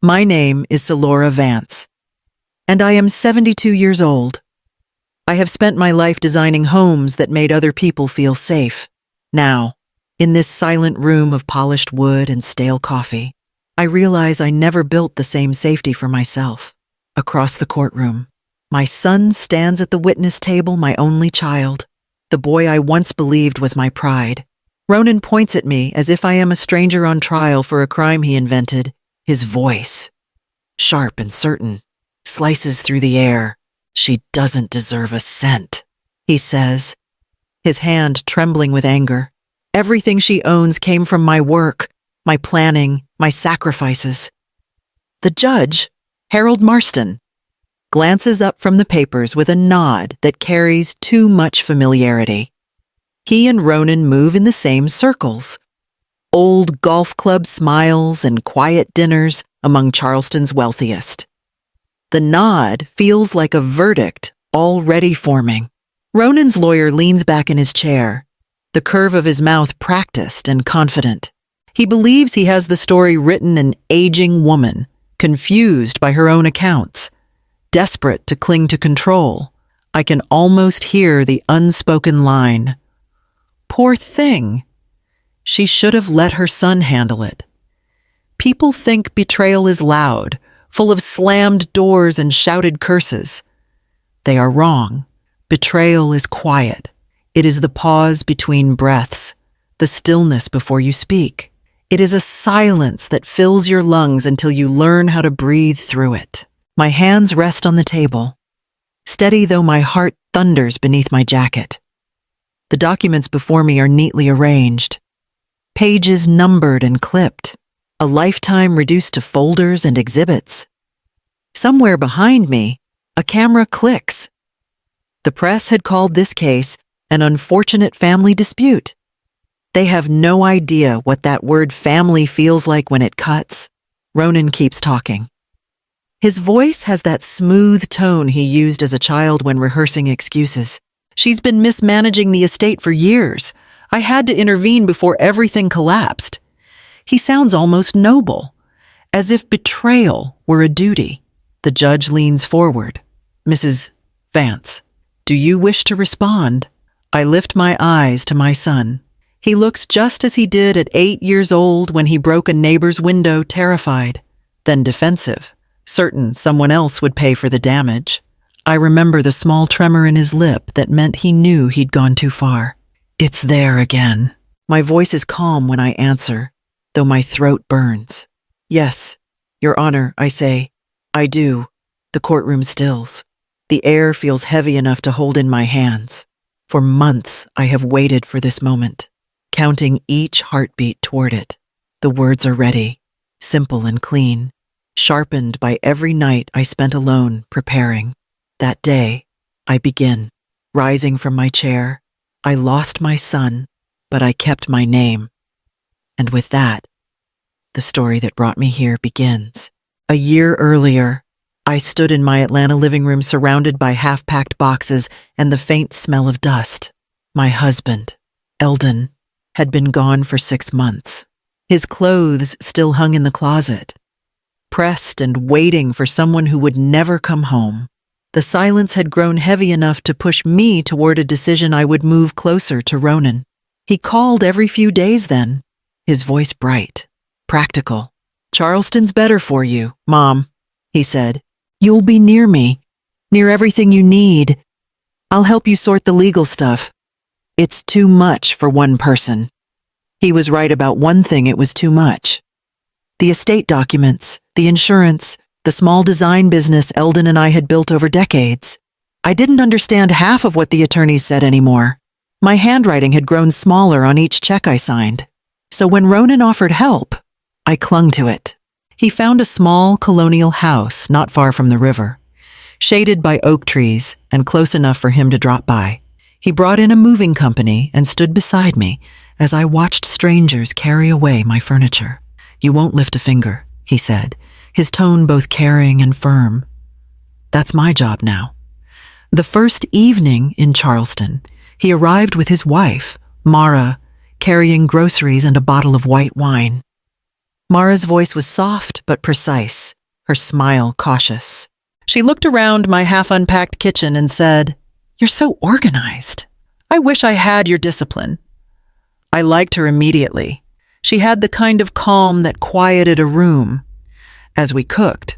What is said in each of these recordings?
My name is Salora Vance, and I am 72 years old. I have spent my life designing homes that made other people feel safe. Now, in this silent room of polished wood and stale coffee, I realize I never built the same safety for myself. Across the courtroom, my son stands at the witness table, my only child, the boy I once believed was my pride. Ronan points at me as if I am a stranger on trial for a crime he invented. His voice, sharp and certain, slices through the air. "She doesn't deserve a cent," he says, his hand trembling with anger. "Everything she owns came from my work, my planning, my sacrifices." The judge, Harold Marston, glances up from the papers with a nod that carries too much familiarity. He and Ronan move in the same circles. Old golf club smiles and quiet dinners among Charleston's wealthiest. The nod feels like a verdict already forming. Ronan's lawyer leans back in his chair, the curve of his mouth practiced and confident. He believes he has the story written an aging woman, confused by her own accounts, desperate to cling to control. I can almost hear the unspoken line, "Poor thing. She should have let her son handle it." People think betrayal is loud, full of slammed doors and shouted curses. They are wrong. Betrayal is quiet. It is the pause between breaths, the stillness before you speak. It is a silence that fills your lungs until you learn how to breathe through it. My hands rest on the table, steady though my heart thunders beneath my jacket. The documents before me are neatly arranged, pages numbered and clipped, a lifetime reduced to folders and exhibits. Somewhere behind me, a camera clicks. The press had called this case an unfortunate family dispute. They have no idea what that word family feels like when it cuts. Ronan keeps talking. His voice has that smooth tone he used as a child when rehearsing excuses. "She's been mismanaging the estate for years. I had to intervene before everything collapsed." He sounds almost noble, as if betrayal were a duty. The judge leans forward. "Mrs. Vance, do you wish to respond?" I lift my eyes to my son. He looks just as he did at 8 years old when he broke a neighbor's window, terrified, then defensive, certain someone else would pay for the damage. I remember the small tremor in his lip that meant he knew he'd gone too far. "It's there again." My voice is calm when I answer, though my throat burns. "Yes, Your Honor," I say. "I do." The courtroom stills. The air feels heavy enough to hold in my hands. For months, I have waited for this moment, counting each heartbeat toward it. The words are ready, simple and clean, sharpened by every night I spent alone preparing. That day, I begin. Rising from my chair, I lost my son, but I kept my name. And with that, the story that brought me here begins. A year earlier, I stood in my Atlanta living room surrounded by half-packed boxes and the faint smell of dust. My husband, Eldon, had been gone for 6 months. His clothes still hung in the closet, pressed and waiting for someone who would never come home. The silence had grown heavy enough to push me toward a decision I would move closer to Ronan. He called every few days then, his voice bright, practical. "Charleston's better for you, Mom," he said. "You'll be near me, near everything you need. I'll help you sort the legal stuff. It's too much for one person." He was right about one thing: it was too much. The estate documents, the insurance, the small design business Eldon and I had built over decades. I didn't understand half of what the attorneys said anymore. My handwriting had grown smaller on each check I signed. So when Ronan offered help, I clung to it. He found a small colonial house not far from the river, shaded by oak trees and close enough for him to drop by. He brought in a moving company and stood beside me as I watched strangers carry away my furniture. "You won't lift a finger," he said, his tone both caring and firm. "That's my job now." The first evening in Charleston, he arrived with his wife, Mara, carrying groceries and a bottle of white wine. Mara's voice was soft but precise, her smile cautious. She looked around my half-unpacked kitchen and said, "You're so organized. I wish I had your discipline." I liked her immediately. She had the kind of calm that quieted a room. As we cooked,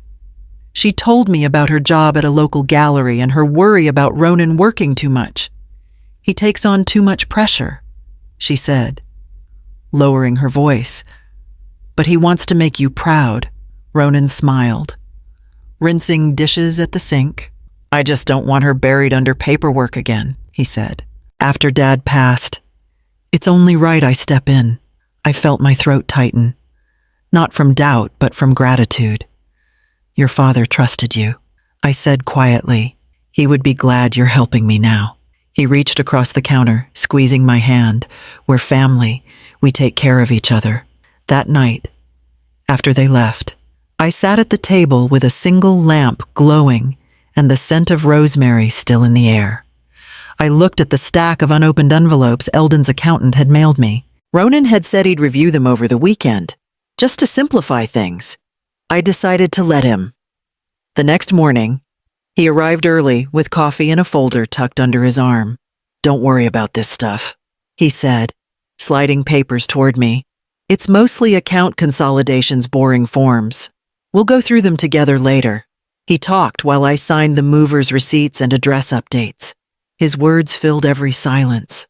she told me about her job at a local gallery and her worry about Ronan working too much. "He takes on too much pressure," she said, lowering her voice. "But he wants to make you proud." Ronan smiled, rinsing dishes at the sink. "I just don't want her buried under paperwork again," he said. "After Dad passed, it's only right I step in." I felt my throat tighten, not from doubt, but from gratitude. "Your father trusted you," I said quietly. "He would be glad you're helping me now." He reached across the counter, squeezing my hand. "We're family. We take care of each other." That night, after they left, I sat at the table with a single lamp glowing and the scent of rosemary still in the air. I looked at the stack of unopened envelopes Eldon's accountant had mailed me. Ronan had said he'd review them over the weekend, just to simplify things. I decided to let him. The next morning, he arrived early with coffee and a folder tucked under his arm. "Don't worry about this stuff," he said, sliding papers toward me. "It's mostly account consolidations, boring forms. We'll go through them together later." He talked while I signed the movers' receipts and address updates. His words filled every silence,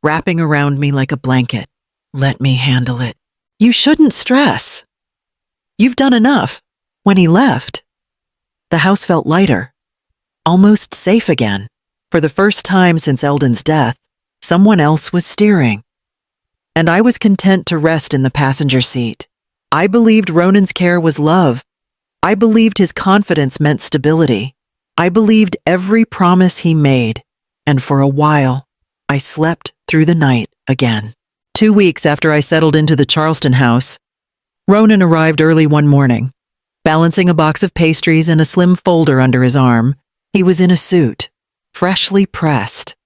wrapping around me like a blanket. "Let me handle it. You shouldn't stress. You've done enough." When he left, the house felt lighter, almost safe again. For the first time since Eldon's death, someone else was steering. And I was content to rest in the passenger seat. I believed Ronan's care was love. I believed his confidence meant stability. I believed every promise he made. And for a while, I slept through the night again. 2 weeks after I settled into the Charleston house, Ronan arrived early one morning. Balancing a box of pastries and a slim folder under his arm, he was in a suit, freshly pressed,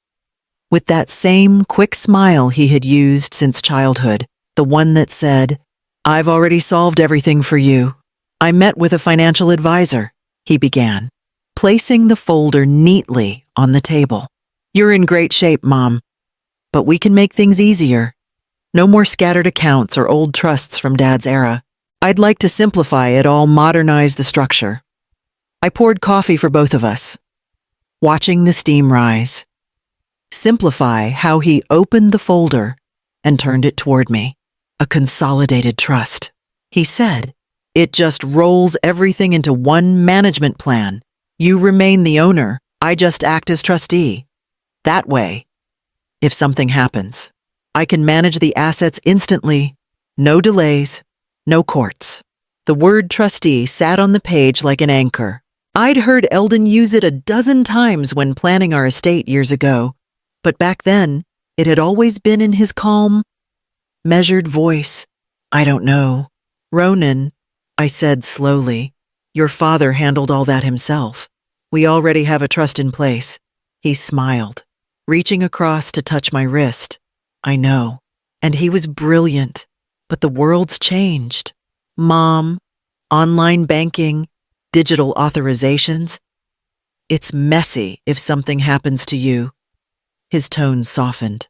with that same quick smile he had used since childhood, the one that said, "I've already solved everything for you. I met with a financial advisor," he began, placing the folder neatly on the table. "You're in great shape, Mom, but we can make things easier. No more scattered accounts or old trusts from Dad's era. I'd like to simplify it all, modernize the structure." I poured coffee for both of us, watching the steam rise. "Simplify," how he opened the folder and turned it toward me. "A consolidated trust," he said. "It just rolls everything into one management plan. You remain the owner, I just act as trustee. That way, if something happens, I can manage the assets instantly, no delays, no courts." The word trustee sat on the page like an anchor. I'd heard Eldon use it a dozen times when planning our estate years ago, but back then, it had always been in his calm, measured voice. "I don't know. Ronan," I said slowly, "your father handled all that himself. We already have a trust in place." He smiled, reaching across to touch my wrist. "I know. And he was brilliant. But the world's changed. Mom, online banking, digital authorizations. It's messy if something happens to you." His tone softened.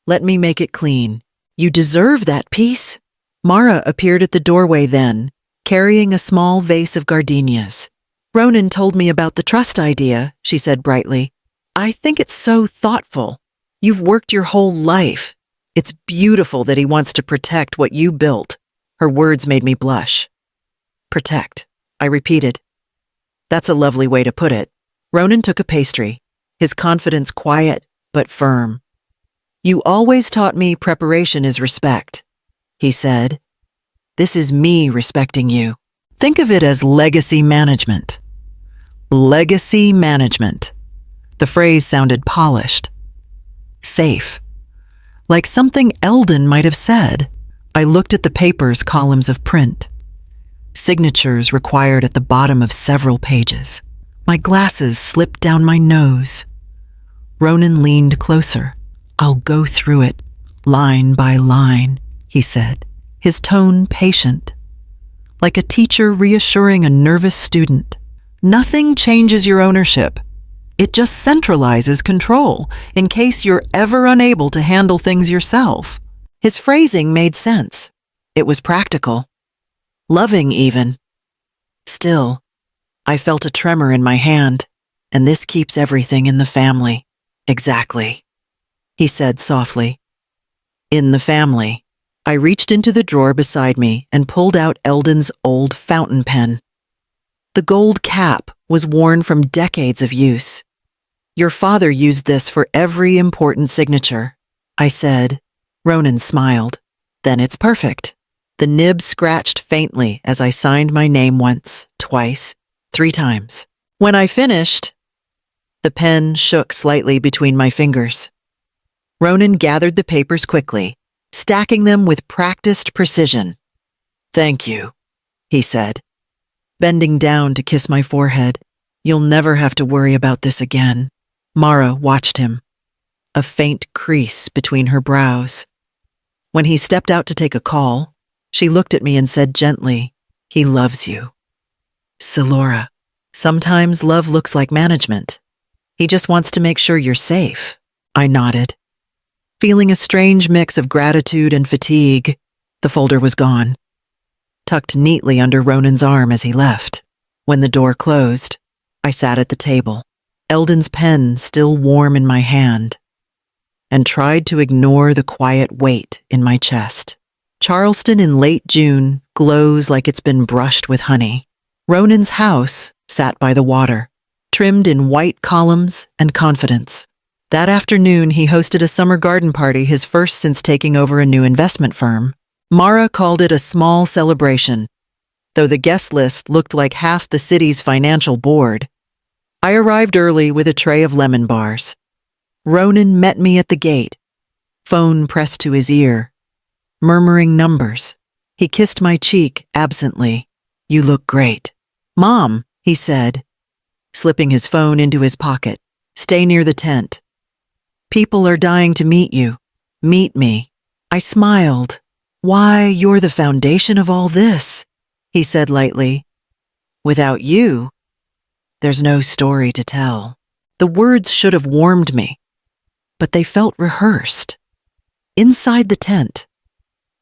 "Let me make it clean. You deserve that peace." Mara appeared at the doorway then, carrying a small vase of gardenias. "Ronan told me about the trust idea," she said brightly. "I think it's so thoughtful. You've worked your whole life. It's beautiful that he wants to protect what you built." Her words made me blush. "Protect," I repeated. "That's a lovely way to put it." Ronan took a pastry, his confidence quiet but firm. "You always taught me preparation is respect," he said. "This is me respecting you. Think of it as legacy management." Legacy management. The phrase sounded polished, safe, like something Eldon might have said. I looked at the paper's columns of print, signatures required at the bottom of several pages. My glasses slipped down my nose. Ronan leaned closer. "I'll go through it, line by line," he said, his tone patient, like a teacher reassuring a nervous student. Nothing changes your ownership. It just centralizes control in case you're ever unable to handle things yourself. His phrasing made sense. It was practical. Loving, even. Still, I felt a tremor in my hand, and this keeps everything in the family. Exactly, he said softly. In the family. I reached into the drawer beside me and pulled out Eldon's old fountain pen. The gold cap was worn from decades of use. Your father used this for every important signature, I said. Ronan smiled. Then it's perfect. The nib scratched faintly as I signed my name once, twice, 3 times. When I finished, the pen shook slightly between my fingers. Ronan gathered the papers quickly, stacking them with practiced precision. Thank you, he said, bending down to kiss my forehead. You'll never have to worry about this again. Mara watched him, a faint crease between her brows. When he stepped out to take a call, she looked at me and said gently, he loves you. Salora, sometimes love looks like management. He just wants to make sure you're safe. I nodded. Feeling a strange mix of gratitude and fatigue, the folder was gone, tucked neatly under Ronan's arm as he left. When the door closed, I sat at the table, Eldon's pen still warm in my hand, and tried to ignore the quiet weight in my chest. Charleston in late June glows like it's been brushed with honey. Ronan's house sat by the water, trimmed in white columns and confidence. That afternoon, he hosted a summer garden party, his first since taking over a new investment firm. Mara called it a small celebration, though the guest list looked like half the city's financial board. I arrived early with a tray of lemon bars. Ronan met me at the gate, phone pressed to his ear, murmuring numbers. He kissed my cheek absently. You look great. Mom, he said, slipping his phone into his pocket. Stay near the tent. People are dying to meet you. Meet me. I smiled. Why, you're the foundation of all this, he said lightly. Without you, there's no story to tell. The words should have warmed me, but they felt rehearsed. Inside the tent,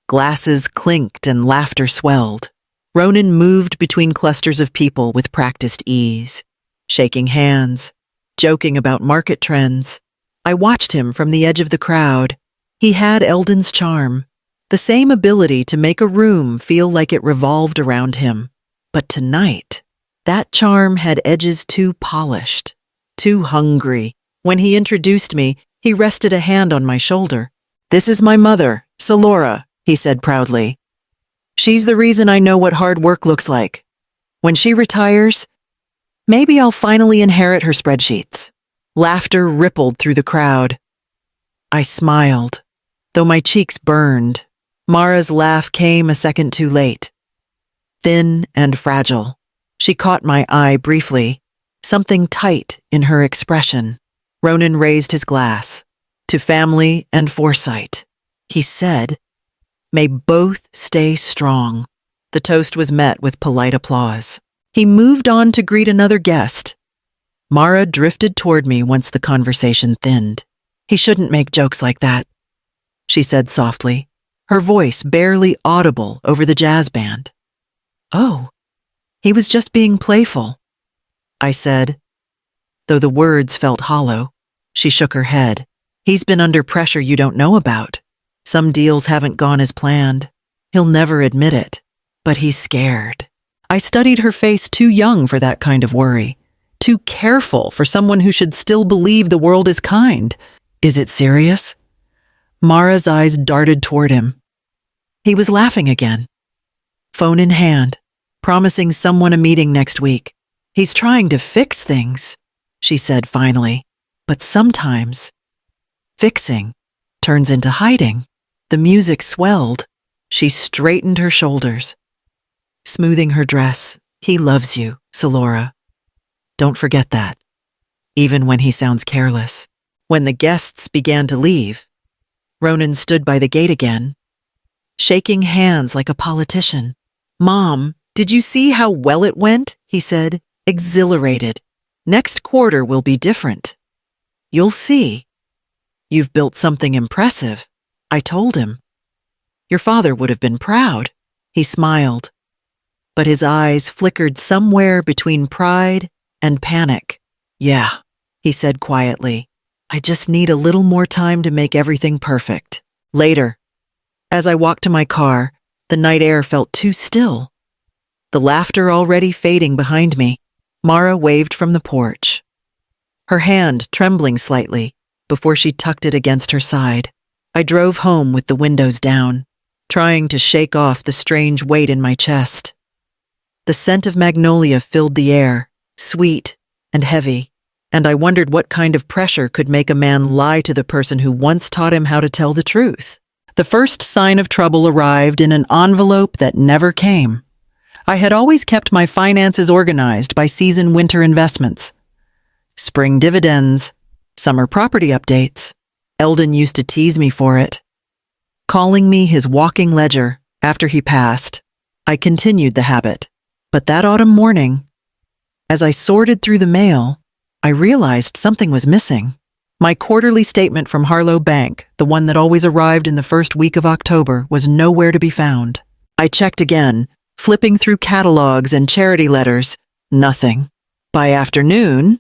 glasses clinked and laughter swelled. Ronan moved between clusters of people with practiced ease, shaking hands, joking about market trends. I watched him from the edge of the crowd. He had Eldon's charm, the same ability to make a room feel like it revolved around him. But tonight, that charm had edges too polished, too hungry. When he introduced me, he rested a hand on my shoulder. This is my mother, Salora, he said proudly. She's the reason I know what hard work looks like. When she retires, maybe I'll finally inherit her spreadsheets. Laughter rippled through the crowd. I smiled, though my cheeks burned. Mara's laugh came a second too late. Thin and fragile, she caught my eye briefly, something tight in her expression. Ronan raised his glass. To family and foresight, he said, may both stay strong. The toast was met with polite applause. He moved on to greet another guest. Mara drifted toward me once the conversation thinned. He shouldn't make jokes like that, she said softly, her voice barely audible over the jazz band. Oh, he was just being playful, I said. Though the words felt hollow, she shook her head. He's been under pressure you don't know about. Some deals haven't gone as planned. He'll never admit it, but he's scared. I studied her face too young for that kind of worry. Too careful for someone who should still believe the world is kind. Is it serious? Mara's eyes darted toward him. He was laughing again, phone in hand, promising someone a meeting next week. He's trying to fix things, she said finally. But sometimes, fixing turns into hiding. The music swelled. She straightened her shoulders, smoothing her dress. He loves you, Salora. Don't forget that, even when he sounds careless. When the guests began to leave, Ronan stood by the gate again, shaking hands like a politician. "Mom, did you see how well it went?" he said, exhilarated. "Next quarter will be different. You'll see. You've built something impressive," I told him. "Your father would have been proud." He smiled, but his eyes flickered somewhere between pride and panic. "Yeah," he said quietly. "I just need a little more time to make everything perfect." Later, as I walked to my car, the night air felt too still. The laughter already fading behind me, Mara waved from the porch, her hand trembling slightly before she tucked it against her side. I drove home with the windows down, trying to shake off the strange weight in my chest. The scent of magnolia filled the air, sweet and heavy, and I wondered what kind of pressure could make a man lie to the person who once taught him how to tell the truth. The first sign of trouble arrived in an envelope that never came. I had always kept my finances organized by season winter investments. Spring dividends, summer property updates. Eldon used to tease me for it, calling me his walking ledger. After he passed, I continued the habit. But that autumn morning, as I sorted through the mail, I realized something was missing. My quarterly statement from Harlow Bank, the one that always arrived in the first week of October, was nowhere to be found. I checked again, flipping through catalogs and charity letters. Nothing. By afternoon,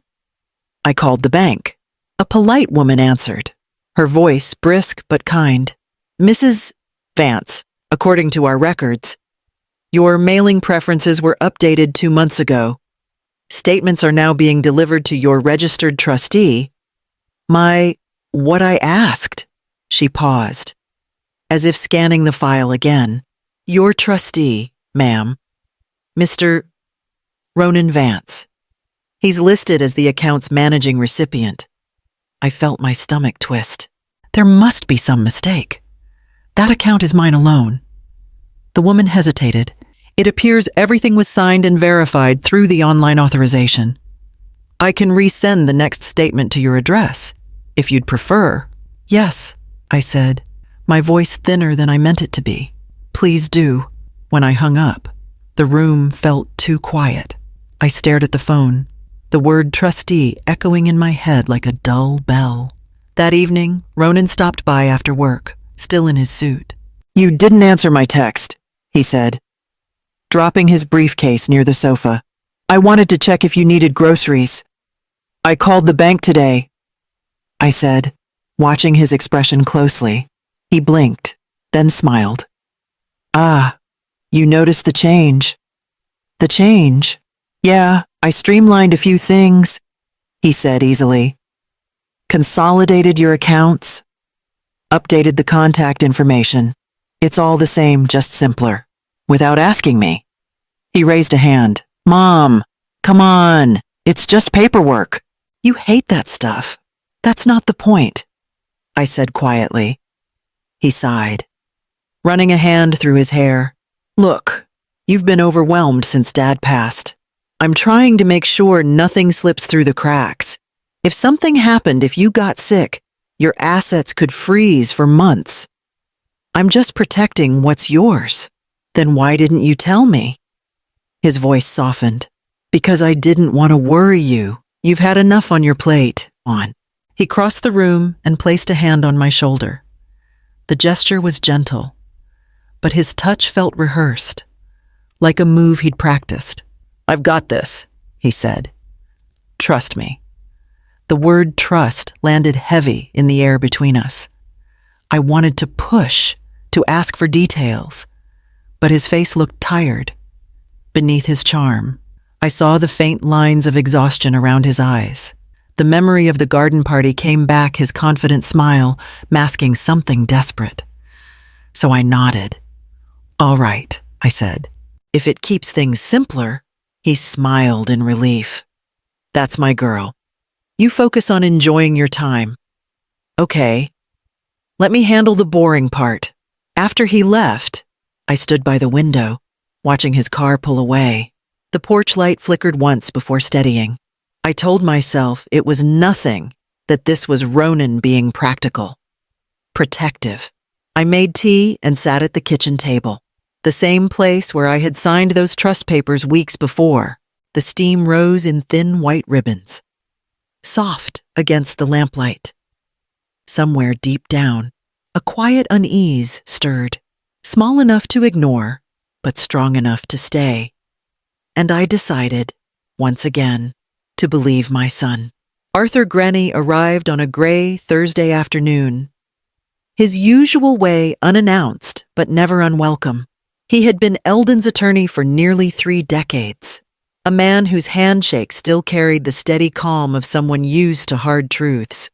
I called the bank. A polite woman answered, her voice brisk but kind. "Mrs. Vance, according to our records, your mailing preferences were updated 2 months ago. Statements are now being delivered to your registered trustee." What I asked? She paused, as if scanning the file again. "Your trustee, ma'am. Mr. Ronan Vance. He's listed as the account's managing recipient." I felt my stomach twist. There must be some mistake. That account is mine alone. The woman hesitated. "It appears everything was signed and verified through the online authorization. I can resend the next statement to your address, if you'd prefer." "Yes," I said, my voice thinner than I meant it to be. "Please do." When I hung up, the room felt too quiet. I stared at the phone, the word trustee echoing in my head like a dull bell. That evening, Ronan stopped by after work, still in his suit. "You didn't answer my text," he said, dropping his briefcase near the sofa. "I wanted to check if you needed groceries." "I called the bank today," I said, watching his expression closely. He blinked, then smiled. "Ah, you noticed the change." "The change?" "Yeah, I streamlined a few things," he said easily. "Consolidated your accounts, updated the contact information. It's all the same, just simpler. Without asking me." He raised a hand. "Mom, come on, it's just paperwork." "You hate that stuff. That's not the point," I said quietly. He sighed, running a hand through his hair. "Look, you've been overwhelmed since Dad passed. I'm trying to make sure nothing slips through the cracks. If something happened, if you got sick, your assets could freeze for months. I'm just protecting what's yours." "Then why didn't you tell me?" His voice softened. "Because I didn't want to worry you. You've had enough on your plate." He crossed the room and placed a hand on my shoulder. The gesture was gentle, but his touch felt rehearsed, like a move he'd practiced. "I've got this," he said. "Trust me." The word trust landed heavy in the air between us. I wanted to push, to ask for details, but his face looked tired. Beneath his charm, I saw the faint lines of exhaustion around his eyes. The memory of the garden party came back, his confident smile masking something desperate. So I nodded. "All right," I said. "If it keeps things simpler." He smiled in relief. "That's my girl. You focus on enjoying your time." "Okay. Let me handle the boring part." After he left, I stood by the window, watching his car pull away. The porch light flickered once before steadying. I told myself it was nothing, that this was Ronan being practical, protective. I made tea and sat at the kitchen table, the same place where I had signed those trust papers weeks before. The steam rose in thin white ribbons, soft against the lamplight. Somewhere deep down, a quiet unease stirred, small enough to ignore, but strong enough to stay. And I decided, once again, to believe my son. Arthur Grenny arrived on a gray Thursday afternoon. His usual way unannounced, but never unwelcome. He had been Eldon's attorney for nearly 3 decades, a man whose handshake still carried the steady calm of someone used to hard truths.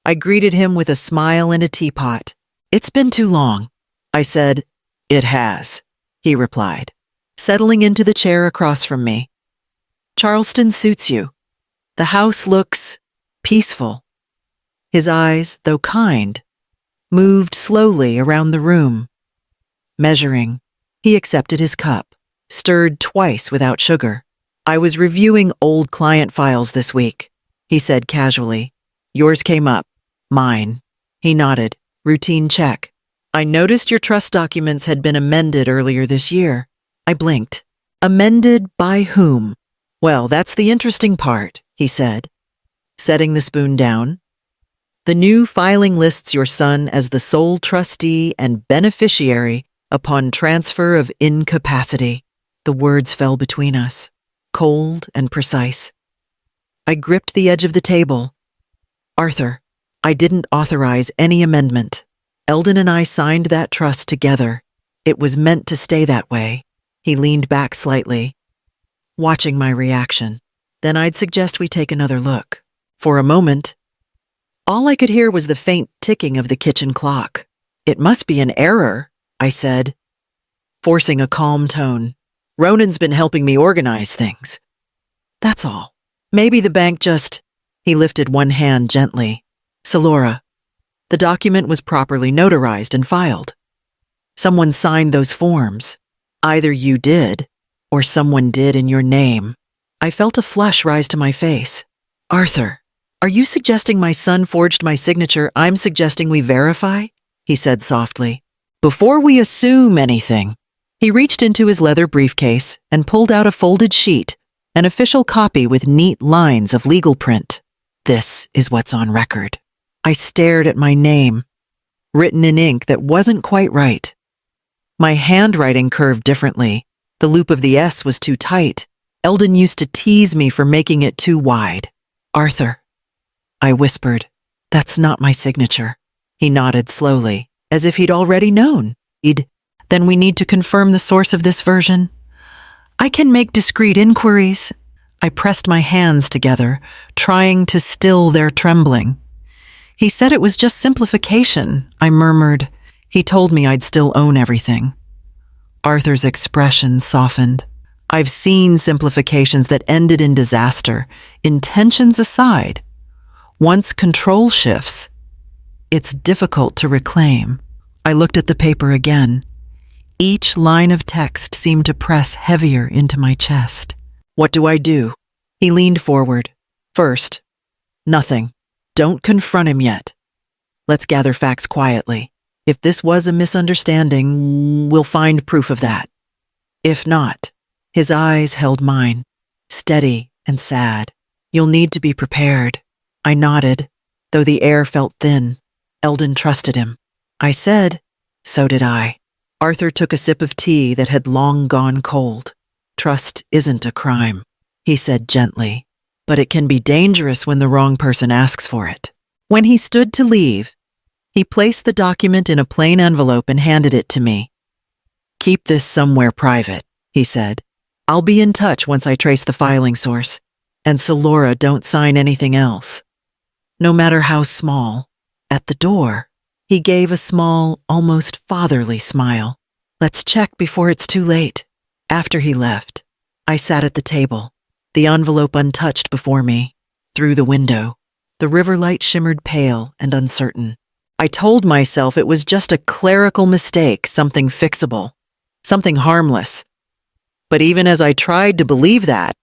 I greeted him with a smile and a teapot. "It's been too long," I said. "It has," he replied, settling into the chair across from me. "Charleston suits you. The house looks peaceful." His eyes, though kind, moved slowly around the room. Measuring, he accepted his cup, stirred twice without sugar. "I was reviewing old client files this week," he said casually. "Yours came up. Mine." He nodded. "Routine check. I noticed your trust documents had been amended earlier this year." I blinked. "Amended by whom?" "Well, that's the interesting part," he said, setting the spoon down. "The new filing lists your son as the sole trustee and beneficiary upon transfer of incapacity." The words fell between us, cold and precise. I gripped the edge of the table. "Arthur, I didn't authorize any amendment. Eldon and I signed that trust together. It was meant to stay that way." He leaned back slightly, watching my reaction. "Then I'd suggest we take another look." For a moment, all I could hear was the faint ticking of the kitchen clock. "It must be an error," I said, forcing a calm tone. "Ronan's been helping me organize things. That's all. Maybe the bank just—" He lifted one hand gently. "Salora, the document was properly notarized and filed. Someone signed those forms. Either you did, or someone did in your name." I felt a flush rise to my face. "Arthur, are you suggesting my son forged my signature? I'm suggesting we verify," he said softly. "Before we assume anything." He reached into his leather briefcase and pulled out a folded sheet, an official copy with neat lines of legal print. "This is what's on record." I stared at my name, written in ink that wasn't quite right. My handwriting curved differently. The loop of the S was too tight. Eldon used to tease me for making it too wide. "Arthur," I whispered, "that's not my signature." He nodded slowly, as if he'd already known. "Then we need to confirm the source of this version. I can make discreet inquiries." I pressed my hands together, trying to still their trembling. "He said it was just simplification," I murmured. "He told me I'd still own everything." Arthur's expression softened. "I've seen simplifications that ended in disaster, intentions aside. Once control shifts, it's difficult to reclaim." I looked at the paper again. Each line of text seemed to press heavier into my chest. "What do I do?" He leaned forward. "First, nothing. Don't confront him yet. Let's gather facts quietly. If this was a misunderstanding, we'll find proof of that. If not," his eyes held mine, steady and sad. "You'll need to be prepared." I nodded, though the air felt thin. Eldon trusted him. I said, "So did I." Arthur took a sip of tea that had long gone cold. "Trust isn't a crime," he said gently, "but it can be dangerous when the wrong person asks for it." When he stood to leave, he placed the document in a plain envelope and handed it to me. "Keep this somewhere private," he said. "I'll be in touch once I trace the filing source. And Salora, don't sign anything else, no matter how small." At the door, he gave a small, almost fatherly smile. "Let's check before it's too late." After he left, I sat at the table, the envelope untouched before me. Through the window, the river light shimmered pale and uncertain. I told myself it was just a clerical mistake, something fixable, something harmless. But even as I tried to believe that,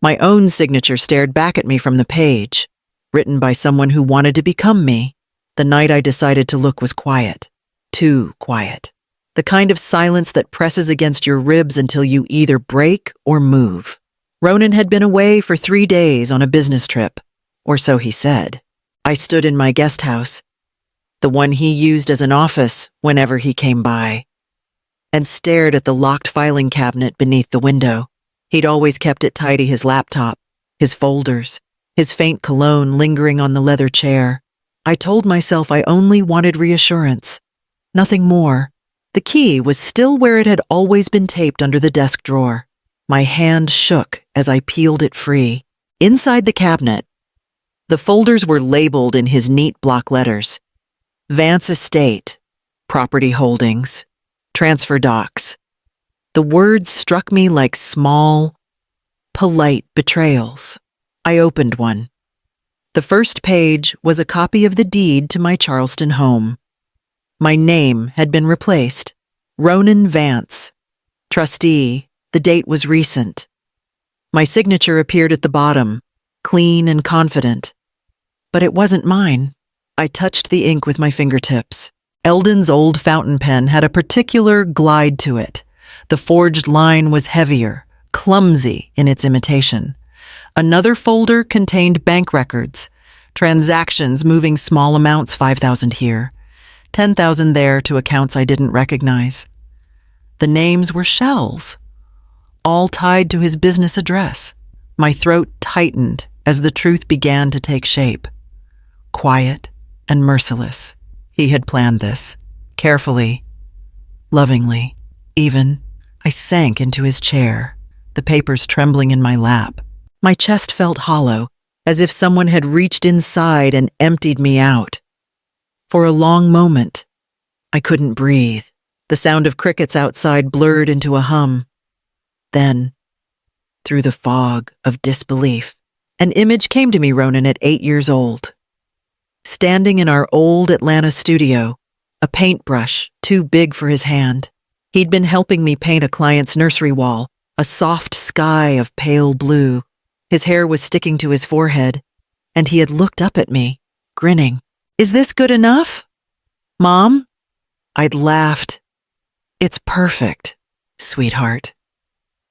my own signature stared back at me from the page, written by someone who wanted to become me. The night I decided to look was quiet, too quiet. The kind of silence that presses against your ribs until you either break or move. Ronan had been away for 3 days on a business trip, or so he said. I stood in my guest house, the one he used as an office whenever he came by, and stared at the locked filing cabinet beneath the window. He'd always kept it tidy, his laptop, his folders, his faint cologne lingering on the leather chair. I told myself I only wanted reassurance, nothing more. The key was still where it had always been taped under the desk drawer. My hand shook as I peeled it free. Inside the cabinet, the folders were labeled in his neat block letters. Vance Estate, Property Holdings, Transfer Docs. The words struck me like small, polite betrayals. I opened one. The first page was a copy of the deed to my Charleston home. My name had been replaced. Ronan Vance. Trustee. The date was recent. My signature appeared at the bottom, clean and confident. But it wasn't mine. I touched the ink with my fingertips. Eldon's old fountain pen had a particular glide to it. The forged line was heavier, clumsy in its imitation. Another folder contained bank records, transactions moving small amounts, $5,000 here, $10,000 there to accounts I didn't recognize. The names were shells, all tied to his business address. My throat tightened as the truth began to take shape. Quiet and merciless. He had planned this, carefully, lovingly. Even, I sank into his chair, the papers trembling in my lap. My chest felt hollow, as if someone had reached inside and emptied me out. For a long moment, I couldn't breathe. The sound of crickets outside blurred into a hum. Then, through the fog of disbelief, an image came to me, Ronan, at 8 years old. Standing in our old Atlanta studio, a paintbrush too big for his hand. He'd been helping me paint a client's nursery wall, a soft sky of pale blue. His hair was sticking to his forehead, and he had looked up at me, grinning. "Is this good enough, Mom?" I'd laughed. "It's perfect, sweetheart."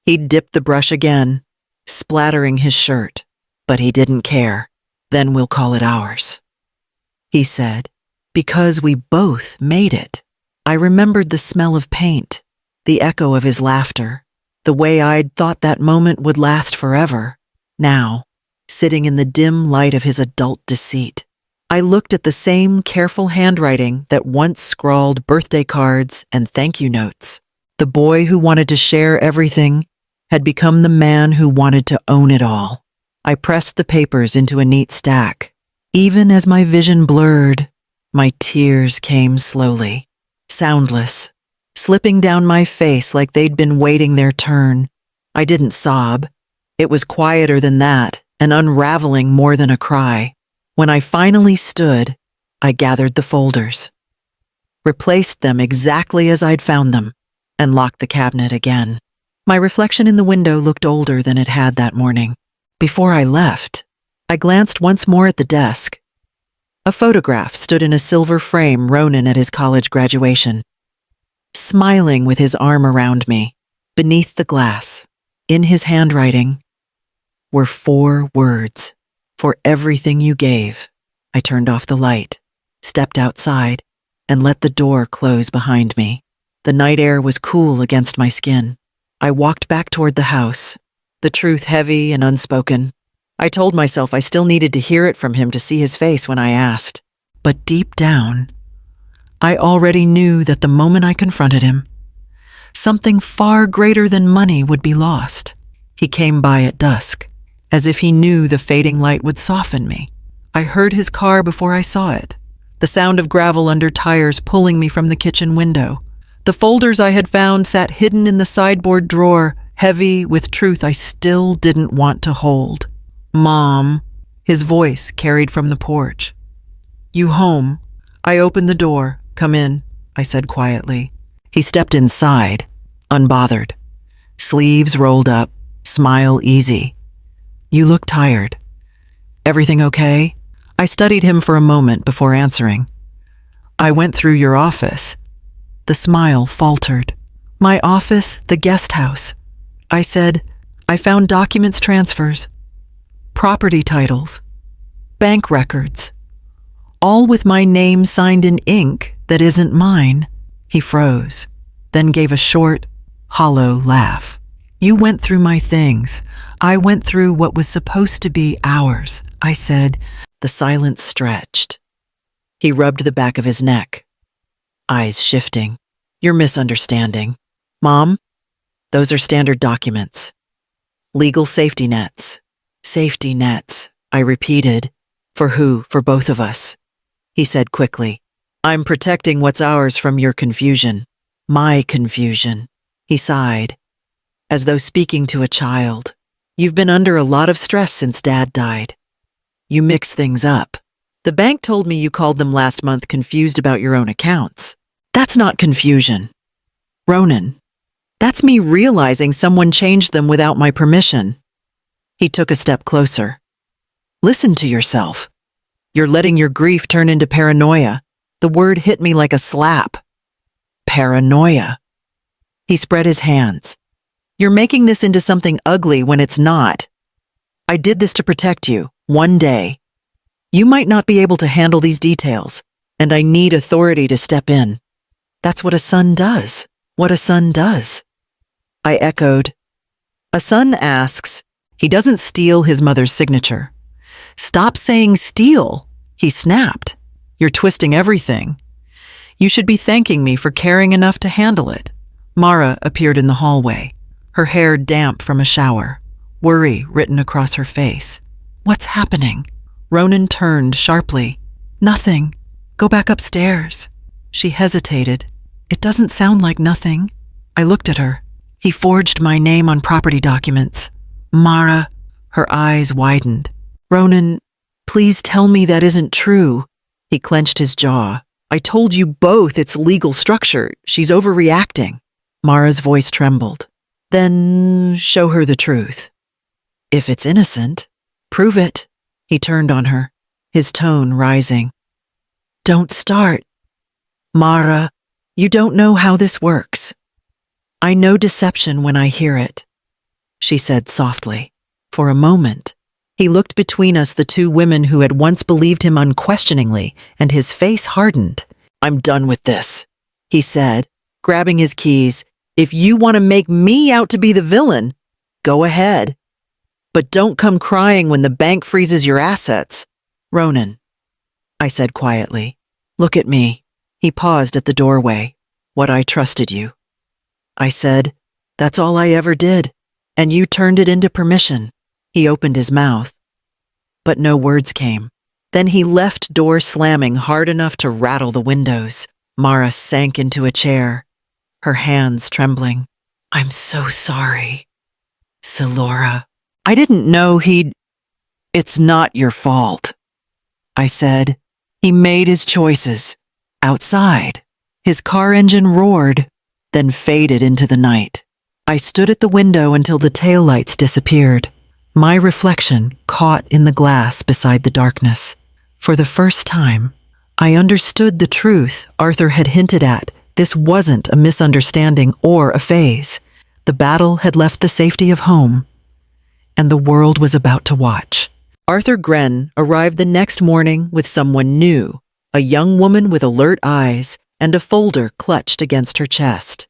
He'd dipped the brush again, splattering his shirt, but he didn't care. "Then we'll call it ours," he said, "because we both made it." I remembered the smell of paint, the echo of his laughter, the way I'd thought that moment would last forever. Now, sitting in the dim light of his adult deceit, I looked at the same careful handwriting that once scrawled birthday cards and thank you notes. The boy who wanted to share everything had become the man who wanted to own it all. I pressed the papers into a neat stack. Even as my vision blurred, my tears came slowly, soundless, slipping down my face like they'd been waiting their turn. I didn't sob. It was quieter than that, and unraveling more than a cry. When I finally stood, I gathered the folders, replaced them exactly as I'd found them, and locked the cabinet again. My reflection in the window looked older than it had that morning. Before I left, I glanced once more at the desk. A photograph stood in a silver frame, Ronan at his college graduation, smiling with his arm around me. Beneath the glass, in his handwriting, were 4 words. "For everything you gave." I turned off the light, stepped outside, and let the door close behind me. The night air was cool against my skin. I walked back toward the house, the truth heavy and unspoken. I told myself I still needed to hear it from him to see his face when I asked. But deep down, I already knew that the moment I confronted him, something far greater than money would be lost. He came by at dusk, as if he knew the fading light would soften me. I heard his car before I saw it, the sound of gravel under tires pulling me from the kitchen window. The folders I had found sat hidden in the sideboard drawer, heavy with truth I still didn't want to hold. "Mom," his voice carried from the porch. "You home?" I opened the door. "Come in," I said quietly. He stepped inside, unbothered, sleeves rolled up, smile easy. "You look tired. Everything okay?" I studied him for a moment before answering. "I went through your office," The smile faltered. My office, the guest house. I said, I found documents transfers, property titles, bank records, all with my name signed in ink that isn't mine. He froze, then gave a short, hollow laugh. You went through my things. I went through what was supposed to be ours, I said. The silence stretched. He rubbed the back of his neck, eyes shifting. You're misunderstanding. Mom, those are standard documents. Legal safety nets. Safety nets, I repeated. For who? For both of us. He said quickly. I'm protecting what's ours from your confusion. My confusion. He sighed, as though speaking to a child. You've been under a lot of stress since Dad died. You mix things up. The bank told me you called them last month confused about your own accounts. That's not confusion. Ronan, that's me realizing someone changed them without my permission. He took a step closer. Listen to yourself. You're letting your grief turn into paranoia. The word hit me like a slap. Paranoia. He spread his hands. You're making this into something ugly when it's not. I did this to protect you, one day. You might not be able to handle these details, and I need authority to step in. That's what a son does. What a son does. I echoed. A son asks. He doesn't steal his mother's signature. Stop saying steal, he snapped. You're twisting everything. You should be thanking me for caring enough to handle it. Mara appeared in the hallway, her hair damp from a shower, worry written across her face. What's happening? Ronan turned sharply. Nothing. Go back upstairs. She hesitated. It doesn't sound like nothing. I looked at her. He forged my name on property documents. Mara. Her eyes widened. Ronan, please tell me that isn't true. He clenched his jaw. I told you both it's legal structure. She's overreacting. Mara's voice trembled. Then show her the truth. If it's innocent, prove it. He turned on her, his tone rising. Don't start. Mara, you don't know how this works. I know deception when I hear it, she said softly. For a moment, he looked between us, the two women who had once believed him unquestioningly, and his face hardened. I'm done with this, he said, grabbing his keys. If you want to make me out to be the villain, go ahead. But don't come crying when the bank freezes your assets. Ronan, I said quietly, look at me. He paused at the doorway. What I trusted you. I said, that's all I ever did, and you turned it into permission. He opened his mouth, but no words came. Then he left, door slamming hard enough to rattle the windows. Mara sank into a chair, her hands trembling. I'm so sorry, Silora. I didn't know he'd... It's not your fault, I said. He made his choices. Outside, his car engine roared, then faded into the night. I stood at the window until the taillights disappeared, my reflection caught in the glass beside the darkness. For the first time, I understood the truth Arthur had hinted at. This wasn't a misunderstanding or a phase. The battle had left the safety of home, and the world was about to watch. Arthur Gren arrived the next morning with someone new, a young woman with alert eyes and a folder clutched against her chest.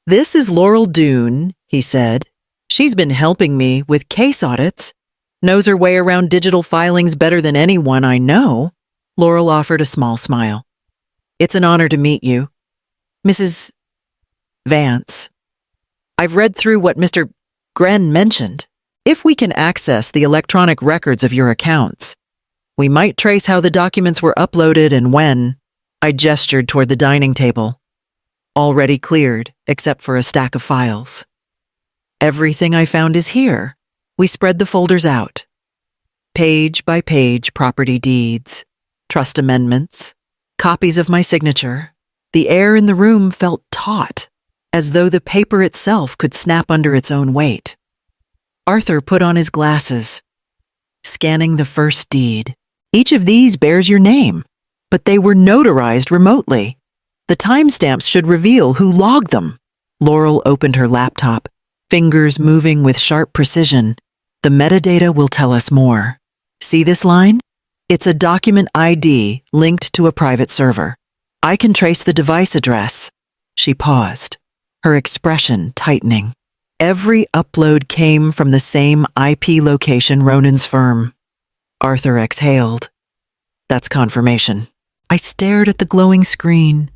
This is Laurel Dune, he said. She's been helping me with case audits. Knows her way around digital filings better than anyone I know. Laurel offered a small smile. It's an honor to meet you. Mrs. Vance. I've read through what Mr. Gren mentioned. If we can access the electronic records of your accounts, we might trace how the documents were uploaded and when. I gestured toward the dining table. Already cleared, except for a stack of files. Everything I found is here. We spread the folders out. Page by page property deeds, trust amendments, copies of my signature. The air in the room felt taut, as though the paper itself could snap under its own weight. Arthur put on his glasses, scanning the first deed. Each of these bears your name, but they were notarized remotely. The timestamps should reveal who logged them. Laurel opened her laptop, fingers moving with sharp precision. The metadata will tell us more. See this line? It's a document ID linked to a private server. I can trace the device address. She paused, her expression tightening. Every upload came from the same IP location Ronan's firm. Arthur exhaled. That's confirmation. I stared at the glowing screen.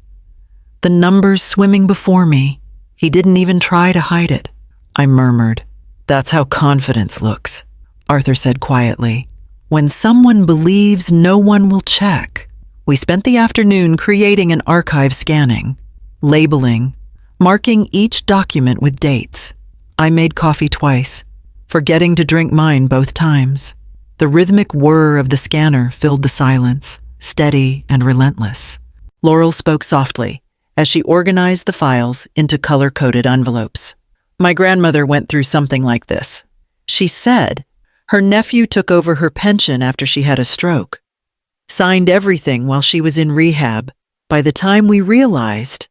The numbers swimming before me. He didn't even try to hide it. I murmured. That's how confidence looks, Arthur said quietly. When someone believes no one will check. We spent the afternoon creating an archive scanning, labeling, marking each document with dates. I made coffee twice, forgetting to drink mine both times. The rhythmic whir of the scanner filled the silence, steady and relentless. Laurel spoke softly as she organized the files into color-coded envelopes. My grandmother went through something like this. She said her nephew took over her pension after she had a stroke, signed everything while she was in rehab. By the time we realized,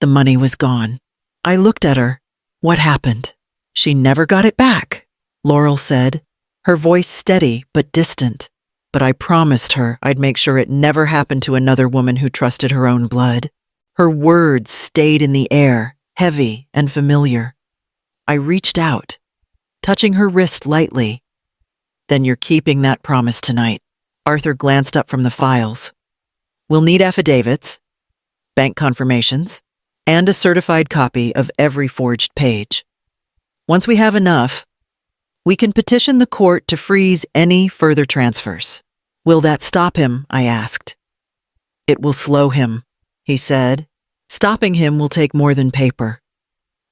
the money was gone. I looked at her. What happened? She never got it back, Laurel said, her voice steady but distant. But I promised her I'd make sure it never happened to another woman who trusted her own blood. Her words stayed in the air, heavy and familiar. I reached out, touching her wrist lightly. Then you're keeping that promise tonight. Arthur glanced up from the files. We'll need affidavits, bank confirmations, and a certified copy of every forged page. Once we have enough, we can petition the court to freeze any further transfers. Will that stop him? I asked. It will slow him, he said. Stopping him will take more than paper.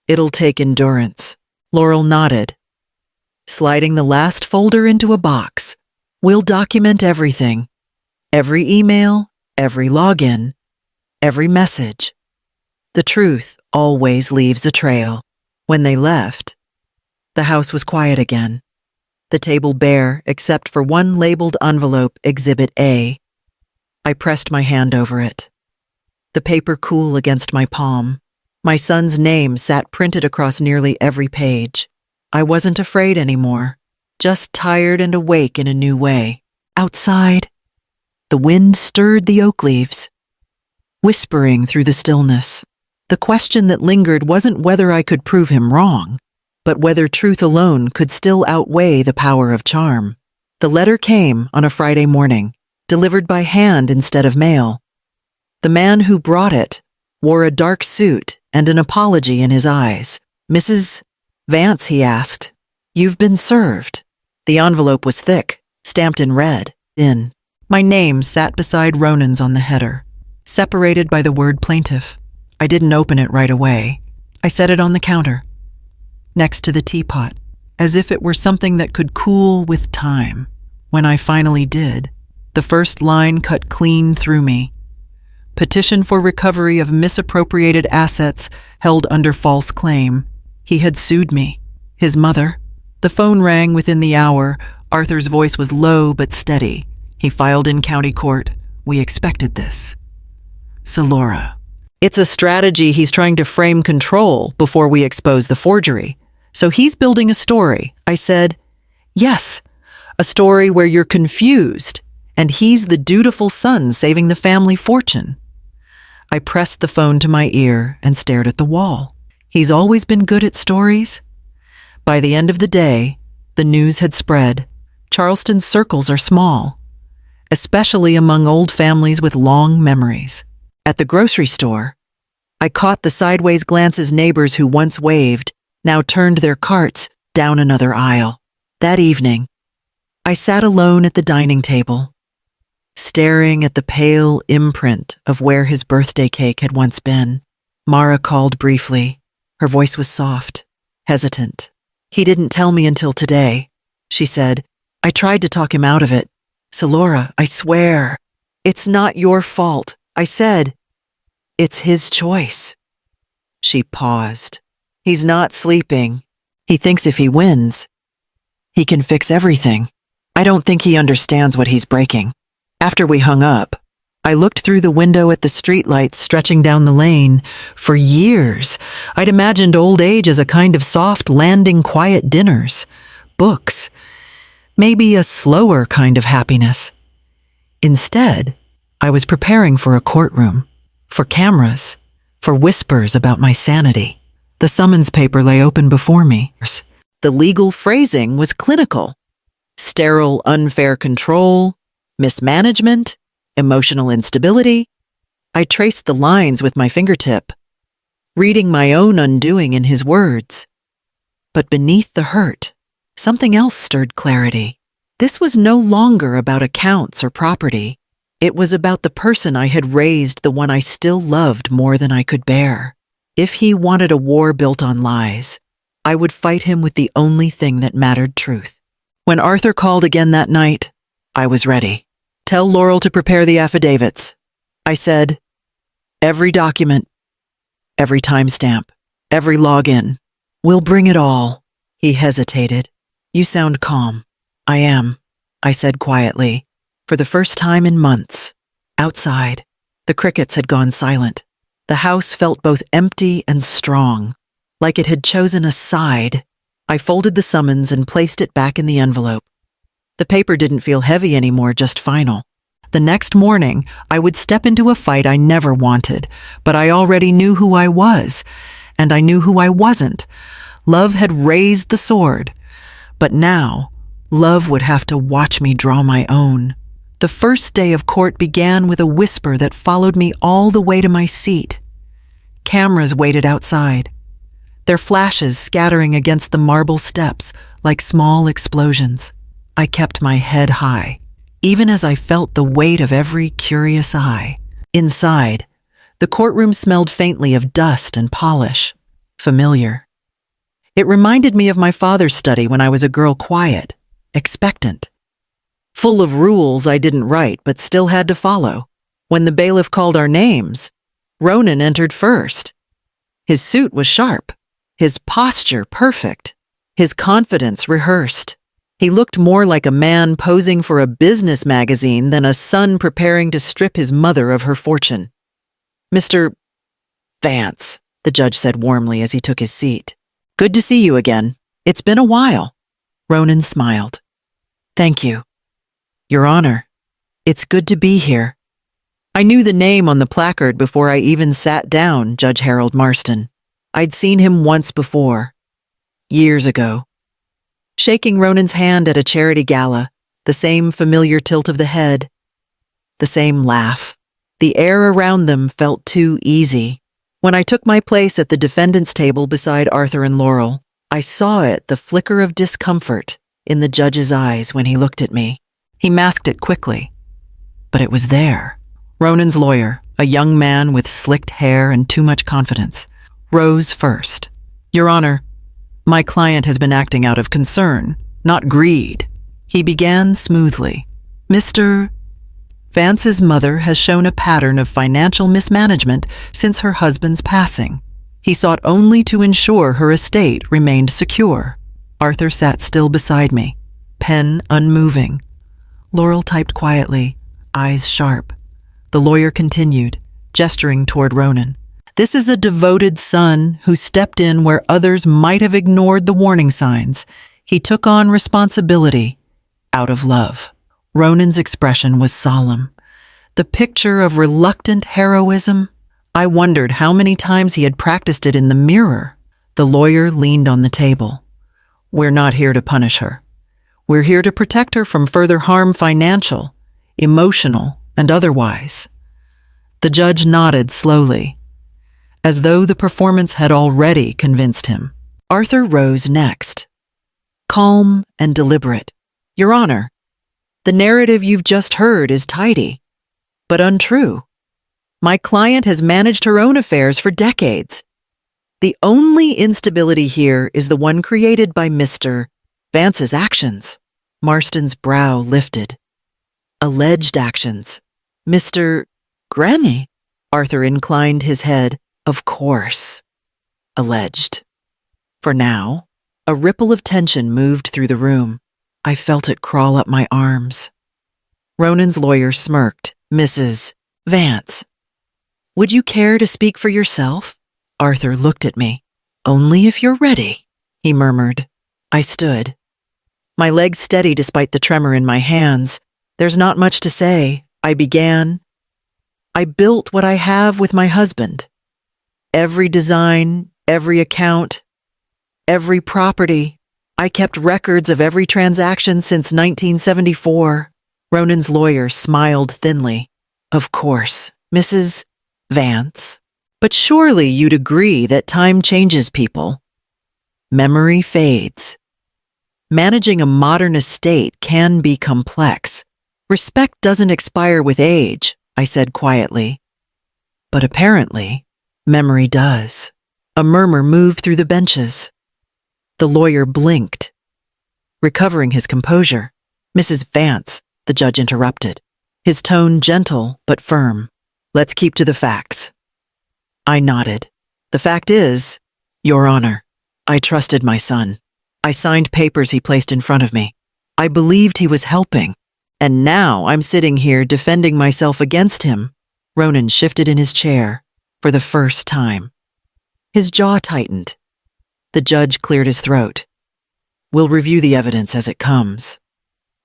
It'll take endurance. Laurel nodded. Sliding the last folder into a box, we'll document everything. Every email, every login, every message. The truth always leaves a trail. When they left, the house was quiet again. The table bare except for one labeled envelope, Exhibit A. I pressed my hand over it. The paper cool against my palm. My son's name sat printed across nearly every page. I wasn't afraid anymore, just tired and awake in a new way. Outside, the wind stirred the oak leaves, whispering through the stillness. The question that lingered wasn't whether I could prove him wrong, but whether truth alone could still outweigh the power of charm. The letter came on a Friday morning, delivered by hand instead of mail. The man who brought it wore a dark suit and an apology in his eyes. Mrs. Vance, he asked, you've been served. The envelope was thick, stamped in red. My name sat beside Ronan's on the header, separated by the word plaintiff. I didn't open it right away. I set it on the counter, next to the teapot, as if it were something that could cool with time. When I finally did, the first line cut clean through me. Petition for recovery of misappropriated assets held under false claim. He had sued me, his mother. The phone rang within the hour. Arthur's voice was low but steady. He filed in county court. We expected this. So Laura. It's a strategy he's trying to frame control before we expose the forgery. So he's building a story. I said, yes, a story where you're confused, and he's the dutiful son saving the family fortune. I pressed the phone to my ear and stared at the wall. He's always been good at stories. By the end of the day, the news had spread. Charleston's circles are small, especially among old families with long memories. At the grocery store, I caught the sideways glances neighbors who once waved now turned their carts down another aisle. That evening, I sat alone at the dining table, staring at the pale imprint of where his birthday cake had once been. Mara called briefly. Her voice was soft, hesitant. He didn't tell me until today, she said. I tried to talk him out of it. So Laura, I swear, it's not your fault. I said, it's his choice. She paused. He's not sleeping. He thinks if he wins, he can fix everything. I don't think he understands what he's breaking. After we hung up, I looked through the window at the streetlights stretching down the lane. For years, I'd imagined old age as a kind of soft landing, quiet dinners, books, maybe a slower kind of happiness. Instead, I was preparing for a courtroom, for cameras, for whispers about my sanity. The summons paper lay open before me. The legal phrasing was clinical. Sterile, unfair control, mismanagement, emotional instability. I traced the lines with my fingertip, reading my own undoing in his words. But beneath the hurt, something else stirred clarity. This was no longer about accounts or property. It was about the person I had raised, the one I still loved more than I could bear. If he wanted a war built on lies, I would fight him with the only thing that mattered: truth. When Arthur called again that night, I was ready. "Tell Laurel to prepare the affidavits," I said. "Every document, every timestamp, every login. We'll bring it all." He hesitated. "You sound calm." "I am," I said quietly, for the first time in months. Outside, the crickets had gone silent. The house felt both empty and strong, like it had chosen a side. I folded the summons and placed it back in the envelope. The paper didn't feel heavy anymore, just final. The next morning, I would step into a fight I never wanted, but I already knew who I was, and I knew who I wasn't. Love had raised the sword, but now, love would have to watch me draw my own. The first day of court began with a whisper that followed me all the way to my seat. Cameras waited outside, their flashes scattering against the marble steps like small explosions. I kept my head high, even as I felt the weight of every curious eye. Inside, the courtroom smelled faintly of dust and polish, familiar. It reminded me of my father's study when I was a girl, quiet, expectant, full of rules I didn't write but still had to follow. When the bailiff called our names, Ronan entered first. His suit was sharp, his posture perfect, his confidence rehearsed. He looked more like a man posing for a business magazine than a son preparing to strip his mother of her fortune. "Mr. Vance," the judge said warmly as he took his seat. "Good to see you again. It's been a while." Ronan smiled. "Thank you. Your Honor, it's good to be here." I knew the name on the placard before I even sat down, Judge Harold Marston. I'd seen him once before, years ago. Shaking Ronan's hand at a charity gala, the same familiar tilt of the head, the same laugh. The air around them felt too easy. When I took my place at the defendant's table beside Arthur and Laurel, I saw the flicker of discomfort in the judge's eyes when he looked at me. He masked it quickly, but it was there. Ronan's lawyer, a young man with slicked hair and too much confidence, rose first. "Your Honor, my client has been acting out of concern, not greed." He began smoothly. "Mr. Vance's mother has shown a pattern of financial mismanagement since her husband's passing. He sought only to ensure her estate remained secure." Arthur sat still beside me, pen unmoving. Laurel typed quietly, eyes sharp. The lawyer continued, gesturing toward Ronan. "This is a devoted son who stepped in where others might have ignored the warning signs. He took on responsibility out of love." Ronan's expression was solemn. The picture of reluctant heroism. I wondered how many times he had practiced it in the mirror. The lawyer leaned on the table. "We're not here to punish her. We're here to protect her from further harm, financial, emotional, and otherwise." The judge nodded slowly, as though the performance had already convinced him. Arthur rose next, calm and deliberate. "Your Honor, the narrative you've just heard is tidy, but untrue. My client has managed her own affairs for decades. The only instability here is the one created by Mr. Vance's actions." Marston's brow lifted. "Alleged actions. Mr. Granny?" Arthur inclined his head. "Of course. Alleged." For now, a ripple of tension moved through the room. I felt it crawl up my arms. Ronan's lawyer smirked. "Mrs. Vance, would you care to speak for yourself? Arthur looked at me. Only if you're ready, he murmured. I stood. My legs steady despite the tremor in my hands. There's not much to say. I began. I built what I have with my husband. Every design, every account, every property. I kept records of every transaction since 1974. Ronan's lawyer smiled thinly. Of course, Mrs. Vance. But surely you'd agree that time changes people. Memory fades. Managing a modern estate can be complex. Respect doesn't expire with age, I said quietly. But apparently, memory does. A murmur moved through the benches. The lawyer blinked. Recovering his composure, Mrs. Vance, the judge interrupted, his tone gentle but firm. Let's keep to the facts. I nodded. The fact is, Your Honor, I trusted my son. I signed papers he placed in front of me. I believed he was helping. And now I'm sitting here defending myself against him. Ronan shifted in his chair for the first time. His jaw tightened. The judge cleared his throat. We'll review the evidence as it comes.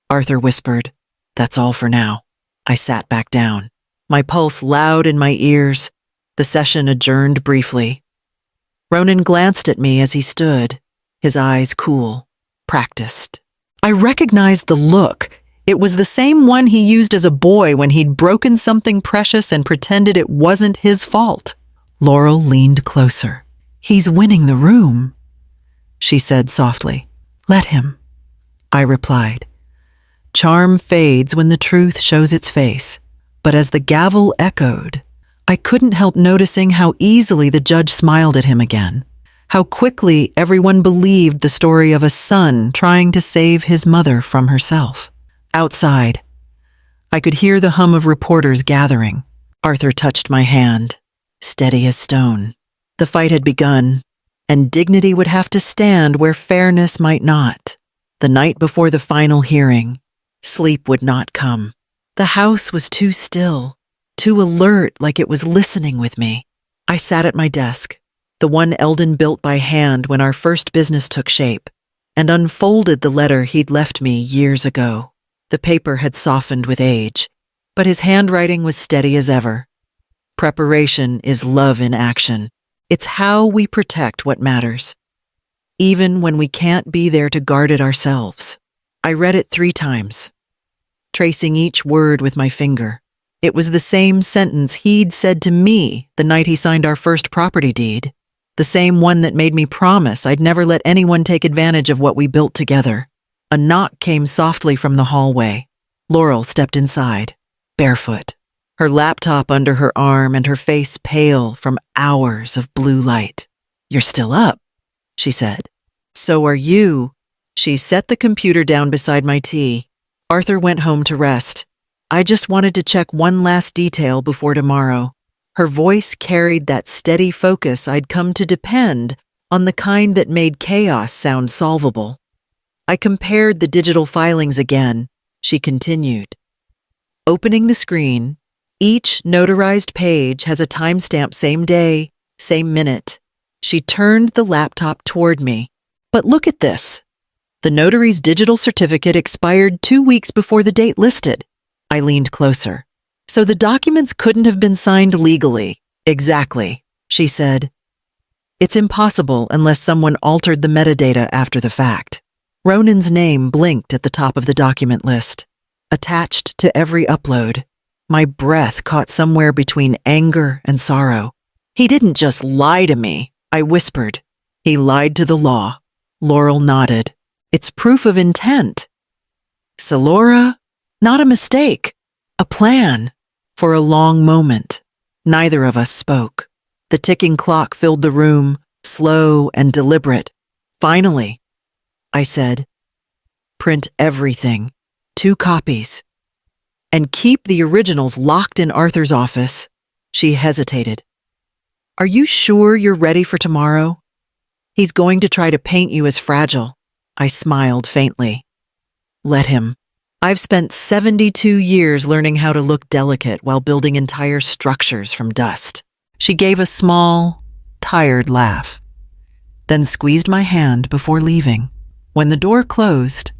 Arthur whispered, That's all for now. I sat back down, my pulse loud in my ears. The session adjourned briefly. Ronan glanced at me as he stood, his eyes cool, practiced. I recognized the look. It was the same one he used as a boy when he'd broken something precious and pretended it wasn't his fault. Laurel leaned closer. He's winning the room, she said softly. Let him, I replied. Charm fades when the truth shows its face, but as the gavel echoed, I couldn't help noticing how easily the judge smiled at him again, how quickly everyone believed the story of a son trying to save his mother from herself. Outside, I could hear the hum of reporters gathering. Arthur touched my hand, steady as stone. The fight had begun, and dignity would have to stand where fairness might not. The night before the final hearing, sleep would not come. The house was too still, too alert, like it was listening with me. I sat at my desk, the one Eldon built by hand when our first business took shape, and unfolded the letter he'd left me years ago. The paper had softened with age, but his handwriting was steady as ever. Preparation is love in action. It's how we protect what matters, even when we can't be there to guard it ourselves. I read it 3 times, tracing each word with my finger. It was the same sentence he'd said to me the night he signed our first property deed, the same one that made me promise I'd never let anyone take advantage of what we built together. A knock came softly from the hallway. Laurel stepped inside, barefoot, her laptop under her arm and her face pale from hours of blue light. You're still up, she said. So are you. She set the computer down beside my tea. Arthur went home to rest. I just wanted to check one last detail before tomorrow. Her voice carried that steady focus I'd come to depend on, the kind that made chaos sound solvable. I compared the digital filings again. She continued. Opening the screen, each notarized page has a timestamp, same day, same minute. She turned the laptop toward me. But look at this. The notary's digital certificate expired 2 weeks before the date listed. I leaned closer. So the documents couldn't have been signed legally. Exactly, she said. It's impossible unless someone altered the metadata after the fact. Ronan's name blinked at the top of the document list, attached to every upload. My breath caught somewhere between anger and sorrow. He didn't just lie to me, I whispered. He lied to the law. Laurel nodded. It's proof of intent. Salora? Not a mistake. A plan. For a long moment, neither of us spoke. The ticking clock filled the room, slow and deliberate. Finally, I said, print everything, 2 copies, and keep the originals locked in Arthur's office. She hesitated. Are you sure you're ready for tomorrow? He's going to try to paint you as fragile. I smiled faintly. Let him. I've spent 72 years learning how to look delicate while building entire structures from dust. She gave a small, tired laugh, then squeezed my hand before leaving. When the door closed,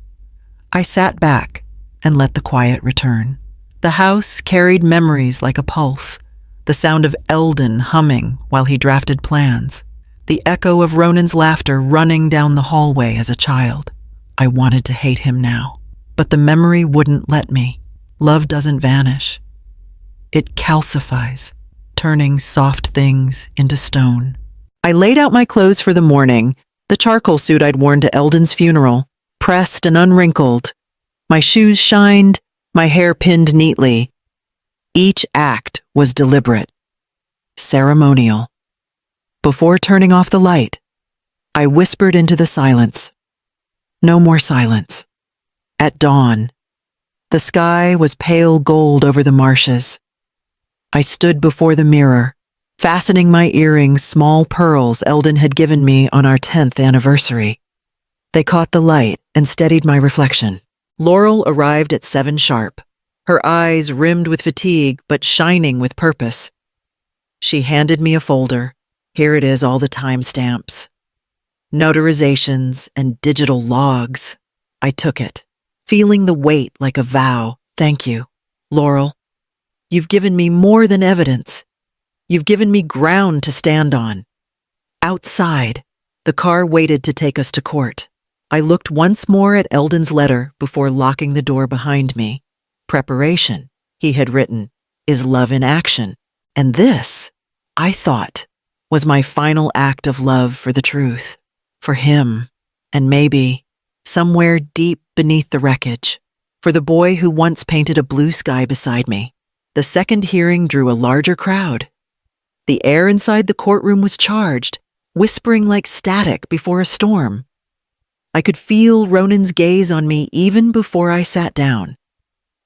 I sat back and let the quiet return. The house carried memories like a pulse, the sound of Eldon humming while he drafted plans, the echo of Ronan's laughter running down the hallway as a child. I wanted to hate him now, but the memory wouldn't let me. Love doesn't vanish. It calcifies, turning soft things into stone. I laid out my clothes for the morning, the charcoal suit I'd worn to Eldon's funeral, pressed and unwrinkled. My shoes shined, my hair pinned neatly. Each act was deliberate, ceremonial. Before turning off the light, I whispered into the silence. No more silence. At dawn, the sky was pale gold over the marshes. I stood before the mirror, fastening my earrings, small pearls Eldon had given me on our 10th anniversary. They caught the light and steadied my reflection. Laurel arrived at 7 sharp, her eyes rimmed with fatigue but shining with purpose. She handed me a folder. Here it is, all the timestamps, notarizations, and digital logs. I took it, feeling the weight like a vow. Thank you, Laurel. You've given me more than evidence. You've given me ground to stand on. Outside, the car waited to take us to court. I looked once more at Eldon's letter before locking the door behind me. Preparation, he had written, is love in action. And this, I thought, was my final act of love for the truth, for him, and maybe, somewhere deep beneath the wreckage, for the boy who once painted a blue sky beside me. The second hearing drew a larger crowd. The air inside the courtroom was charged, whispering like static before a storm. I could feel Ronan's gaze on me even before I sat down.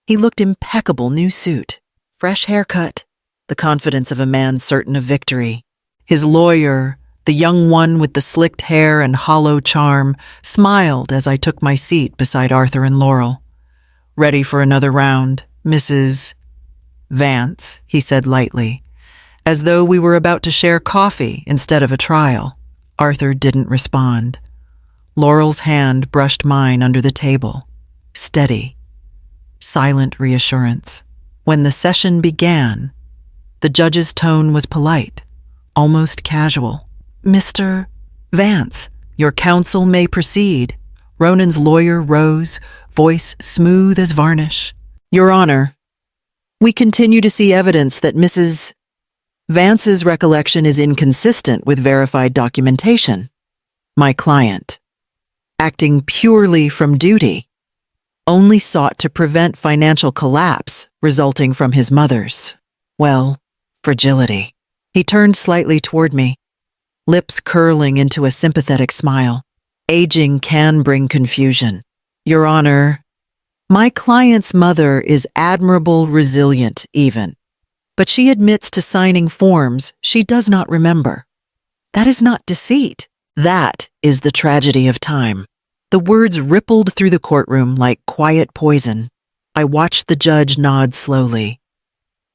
He looked impeccable, new suit, fresh haircut, the confidence of a man certain of victory. His lawyer, the young one with the slicked hair and hollow charm, smiled as I took my seat beside Arthur and Laurel. Ready for another round, Mrs. Vance, he said lightly, as though we were about to share coffee instead of a trial. Arthur didn't respond. Laurel's hand brushed mine under the table. Steady, silent reassurance. When the session began, the judge's tone was polite, almost casual. Mr. Vance, your counsel may proceed. Ronan's lawyer rose, voice smooth as varnish. Your Honor, we continue to see evidence that Mrs. Vance's recollection is inconsistent with verified documentation. My client, acting purely from duty, only sought to prevent financial collapse resulting from his mother's, well, fragility. He turned slightly toward me, lips curling into a sympathetic smile. Aging can bring confusion. Your Honor, my client's mother is admirable, resilient even, but she admits to signing forms she does not remember. That is not deceit. That is the tragedy of time. The words rippled through the courtroom like quiet poison. I watched the judge nod slowly,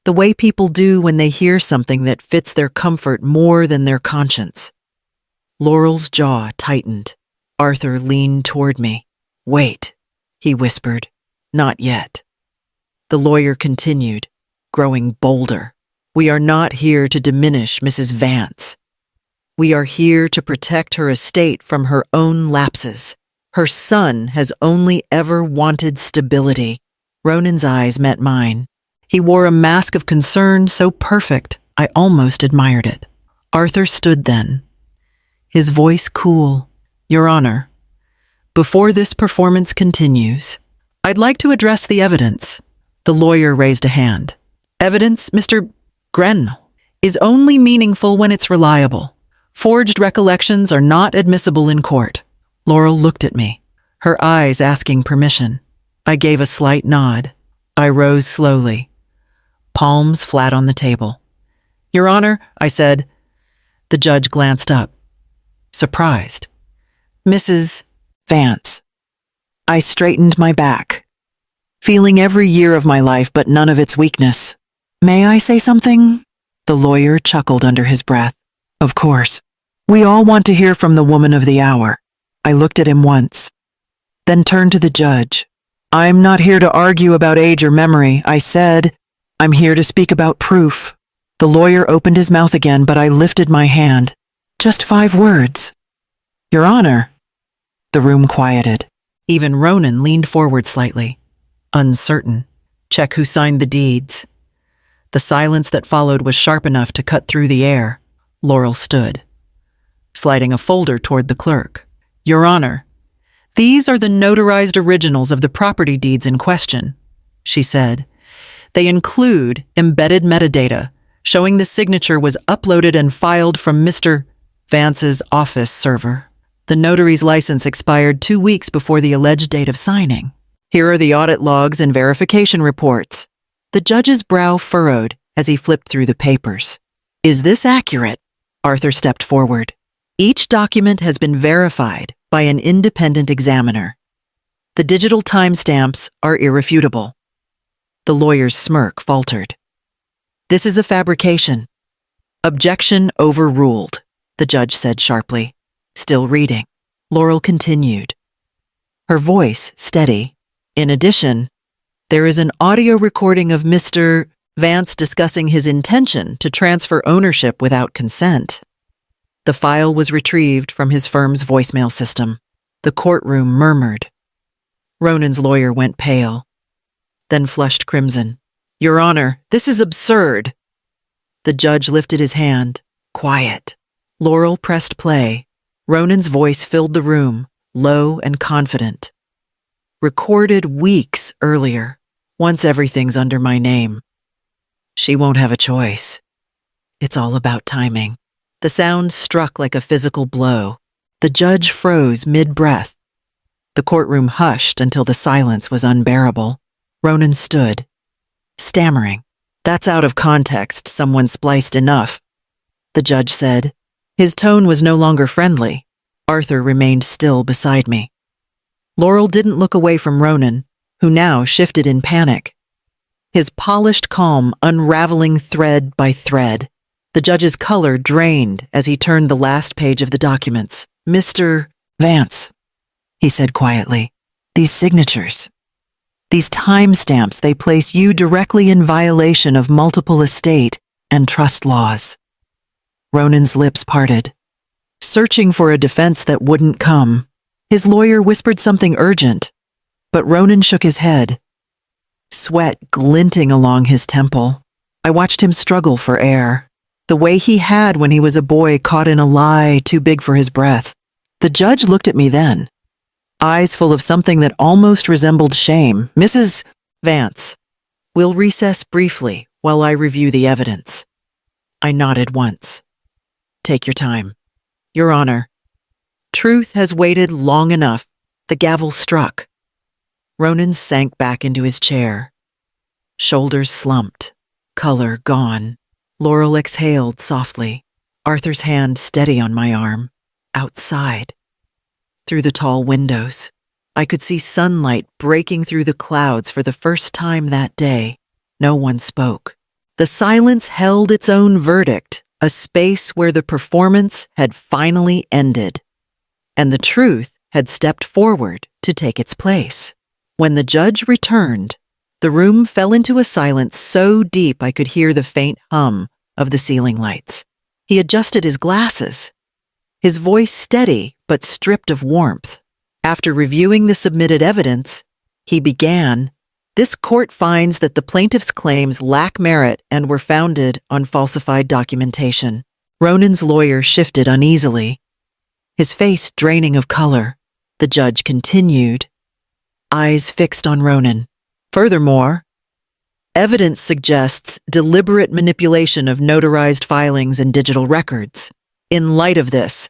the way people do when they hear something that fits their comfort more than their conscience. Laurel's jaw tightened. Arthur leaned toward me. Wait, he whispered. Not yet. The lawyer continued, growing bolder. We are not here to diminish Mrs. Vance. We are here to protect her estate from her own lapses. Her son has only ever wanted stability. Ronan's eyes met mine. He wore a mask of concern so perfect, I almost admired it. Arthur stood then, his voice cool. Your Honor, before this performance continues, I'd like to address the evidence. The lawyer raised a hand. Evidence, Mr. Grenell, is only meaningful when it's reliable. Forged recollections are not admissible in court. Laurel looked at me, her eyes asking permission. I gave a slight nod. I rose slowly, palms flat on the table. Your Honor, I said. The judge glanced up, surprised. Mrs. Vance. I straightened my back. feeling every year of my life but none of its weakness. May I say something? The lawyer chuckled under his breath. Of course. We all want to hear from the woman of the hour. I looked at him once, then turned to the judge. I'm not here to argue about age or memory, I said. I'm here to speak about proof. The lawyer opened his mouth again, but I lifted my hand. Just 5 words. Your Honor. The room quieted. Even Ronan leaned forward slightly, uncertain. Check who signed the deeds. The silence that followed was sharp enough to cut through the air. Laurel stood, sliding a folder toward the clerk. Your Honor, these are the notarized originals of the property deeds in question, she said. They include embedded metadata showing the signature was uploaded and filed from Mr. Vance's office server. The notary's license expired 2 weeks before the alleged date of signing. Here are the audit logs and verification reports. The judge's brow furrowed as he flipped through the papers. Is this accurate? Arthur stepped forward. Each document has been verified by an independent examiner. The digital timestamps are irrefutable. The lawyer's smirk faltered. This is a fabrication. Objection overruled, the judge said sharply. Still reading. Laurel continued, her voice steady. In addition, there is an audio recording of Mr. Vance discussing his intention to transfer ownership without consent. The file was retrieved from his firm's voicemail system. The courtroom murmured. Ronan's lawyer went pale, then flushed crimson. Your Honor, this is absurd. The judge lifted his hand. Quiet. Laurel pressed play. Ronan's voice filled the room, low and confident. Recorded weeks earlier, once everything's under my name. She won't have a choice. It's all about timing. The sound struck like a physical blow. The judge froze mid-breath. The courtroom hushed until the silence was unbearable. Ronan stood, stammering. That's out of context, someone spliced enough. The judge said. His tone was no longer friendly. Arthur remained still beside me. Laurel didn't look away from Ronan, who now shifted in panic. His polished calm unraveling thread by thread. The judge's color drained as he turned the last page of the documents. Mr. Vance, he said quietly, these signatures, these timestamps, they place you directly in violation of multiple estate and trust laws. Ronan's lips parted, searching for a defense that wouldn't come. His lawyer whispered something urgent, but Ronan shook his head, sweat glinting along his temple. I watched him struggle for air, the way he had when he was a boy caught in a lie too big for his breath. The judge looked at me then, eyes full of something that almost resembled shame. Mrs. Vance, we'll recess briefly while I review the evidence. I nodded once. Take your time. Your Honor, truth has waited long enough. The gavel struck. Ronan sank back into his chair. Shoulders slumped, color gone. Laurel exhaled softly, Arthur's hand steady on my arm. Outside, through the tall windows, I could see sunlight breaking through the clouds for the first time that day. No one spoke. The silence held its own verdict, a space where the performance had finally ended, and the truth had stepped forward to take its place. When the judge returned, the room fell into a silence so deep I could hear the faint hum of the ceiling lights. He adjusted his glasses, his voice steady but stripped of warmth. After reviewing the submitted evidence, he began, "This court finds that the plaintiff's claims lack merit and were founded on falsified documentation." Ronan's lawyer shifted uneasily, his face draining of color. The judge continued, eyes fixed on Ronan. Furthermore, evidence suggests deliberate manipulation of notarized filings and digital records. In light of this,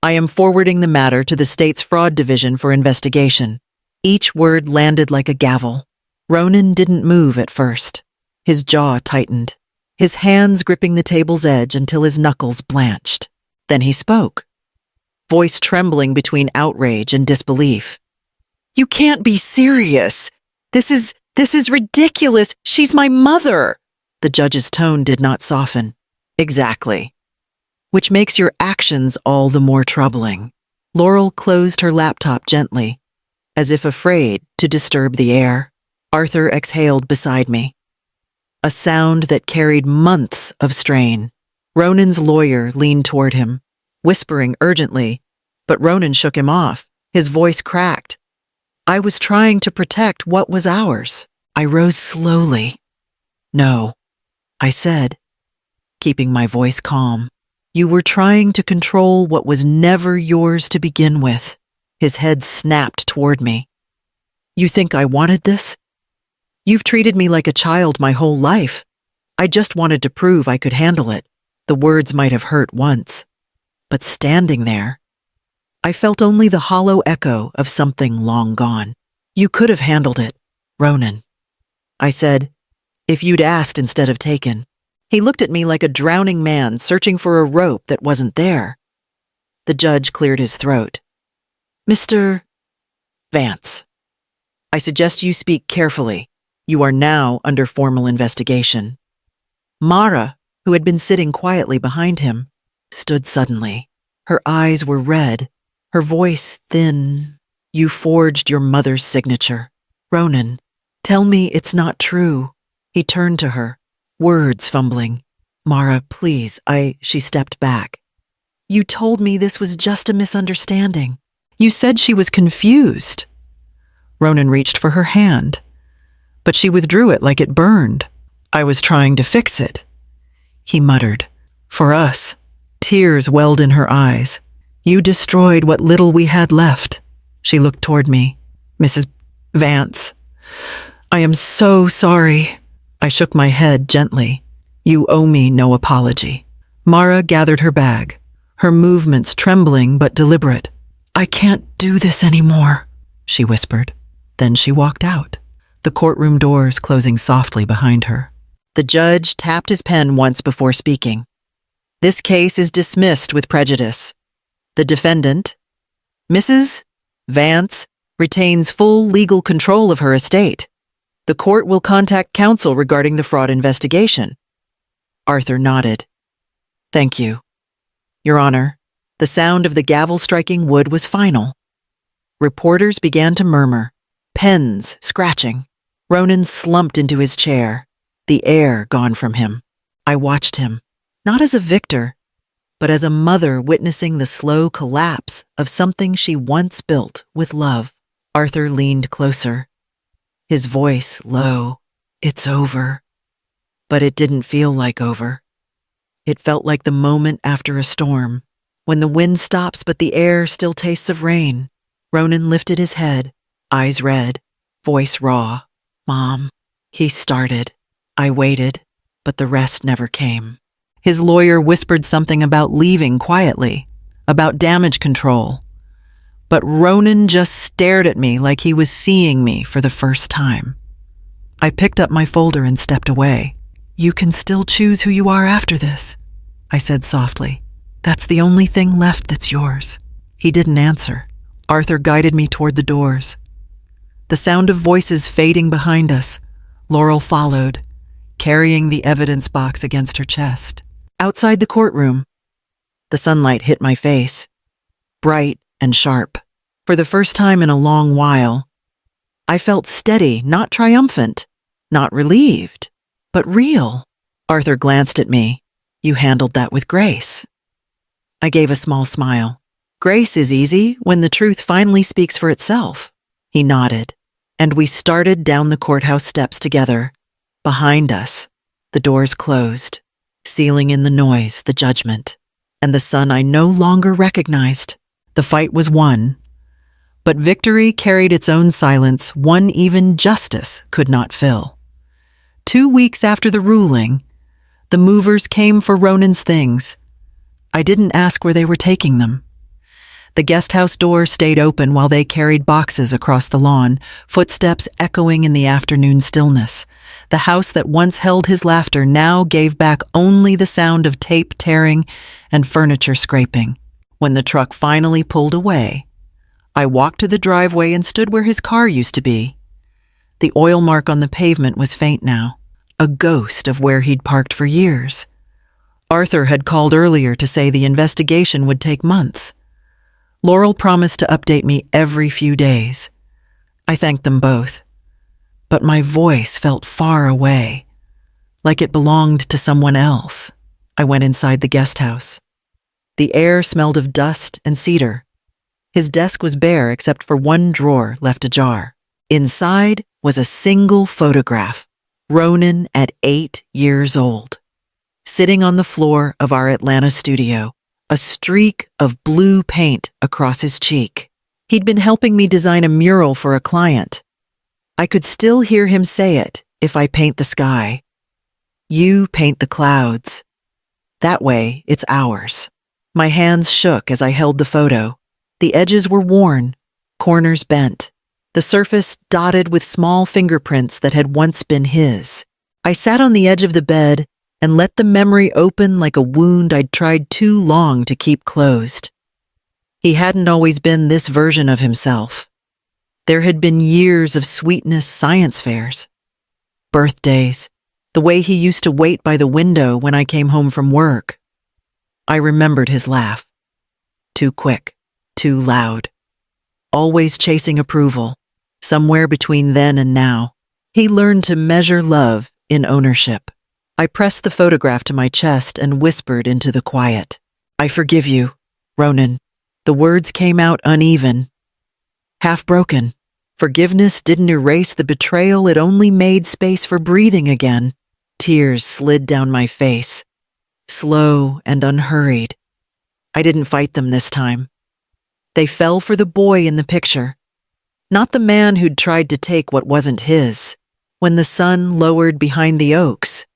I am forwarding the matter to the state's fraud division for investigation. Each word landed like a gavel. Ronan didn't move at first. His jaw tightened, his hands gripping the table's edge until his knuckles blanched. Then he spoke, voice trembling between outrage and disbelief. "You can't be serious. This is This is ridiculous. She's my mother. The judge's tone did not soften. Exactly. Which makes your actions all the more troubling. Laurel closed her laptop gently, as if afraid to disturb the air. Arthur exhaled beside me. A sound that carried months of strain. Ronan's lawyer leaned toward him, whispering urgently, but Ronan shook him off. His voice cracked. I was trying to protect what was ours. I rose slowly. No, I said, keeping my voice calm. You were trying to control what was never yours to begin with. His head snapped toward me. You think I wanted this? You've treated me like a child my whole life. I just wanted to prove I could handle it. The words might have hurt once, but standing there, I felt only the hollow echo of something long gone. You could have handled it, Ronan. I said, if you'd asked instead of taken. He looked at me like a drowning man searching for a rope that wasn't there. The judge cleared his throat. Mr. Vance, I suggest you speak carefully. You are now under formal investigation. Mara, who had been sitting quietly behind him, stood suddenly. Her eyes were red, her voice thin. You forged your mother's signature. Ronan, tell me it's not true. He turned to her, words fumbling. Mara, please, She stepped back. You told me this was just a misunderstanding. You said she was confused. Ronan reached for her hand, but she withdrew it like it burned. I was trying to fix it. He muttered, for us. Tears welled in her eyes. You destroyed what little we had left. She looked toward me. Mrs. Vance, I am so sorry. I shook my head gently. You owe me no apology. Mara gathered her bag, her movements trembling but deliberate. I can't do this anymore, she whispered. Then she walked out, the courtroom doors closing softly behind her. The judge tapped his pen once before speaking. This case is dismissed with prejudice. The defendant, Mrs. Vance, retains full legal control of her estate. The court will contact counsel regarding the fraud investigation. Arthur nodded. Thank you. Your Honor, the sound of the gavel striking wood was final. Reporters began to murmur, pens scratching. Ronan slumped into his chair, the air gone from him. I watched him, not as a victor, but as a mother witnessing the slow collapse of something she once built with love. Arthur leaned closer, his voice low. It's over. But it didn't feel like over. It felt like the moment after a storm, when the wind stops but the air still tastes of rain. Ronan lifted his head, eyes red, voice raw. Mom, he started. I waited, but the rest never came. His lawyer whispered something about leaving quietly, about damage control. But Ronan just stared at me like he was seeing me for the first time. I picked up my folder and stepped away. You can still choose who you are after this, I said softly. That's the only thing left that's yours. He didn't answer. Arthur guided me toward the doors. The sound of voices fading behind us. Laurel followed, carrying the evidence box against her chest. Outside the courtroom, the sunlight hit my face, bright and sharp. For the first time in a long while, I felt steady, not triumphant, not relieved, but real. Arthur glanced at me. You handled that with grace. I gave a small smile. Grace is easy when the truth finally speaks for itself. He nodded, and we started down the courthouse steps together. Behind us, the doors closed, sealing in the noise, the judgment, and the sun I no longer recognized. The fight was won, but victory carried its own silence, one even justice could not fill. 2 weeks after the ruling, the movers came for Ronan's things. I didn't ask where they were taking them. The guest house door stayed open while they carried boxes across the lawn, footsteps echoing in the afternoon stillness. The house that once held his laughter now gave back only the sound of tape tearing and furniture scraping. When the truck finally pulled away, I walked to the driveway and stood where his car used to be. The oil mark on the pavement was faint now, a ghost of where he'd parked for years. Arthur had called earlier to say the investigation would take months. Laurel promised to update me every few days. I thanked them both. But my voice felt far away, like it belonged to someone else. I went inside the guest house. The air smelled of dust and cedar. His desk was bare except for one drawer left ajar. Inside was a single photograph, Ronan at 8 years old. Sitting on the floor of our Atlanta studio, a streak of blue paint across his cheek. He'd been helping me design a mural for a client. I could still hear him say it, "If I paint the sky, you paint the clouds. That way, it's ours." My hands shook as I held the photo. The edges were worn, corners bent, the surface dotted with small fingerprints that had once been his. I sat on the edge of the bed and let the memory open like a wound I'd tried too long to keep closed. He hadn't always been this version of himself. There had been years of sweetness science fairs, birthdays, the way he used to wait by the window when I came home from work. I remembered his laugh. Too quick, too loud. Always chasing approval, somewhere between then and now. He learned to measure love in ownership. I pressed the photograph to my chest and whispered into the quiet. "I forgive you, Ronan." The words came out uneven, half-broken. Forgiveness didn't erase the betrayal, it only made space for breathing again. Tears slid down my face, slow and unhurried. I didn't fight them this time. They fell for the boy in the picture, not the man who'd tried to take what wasn't his. When the sun lowered behind the oaks,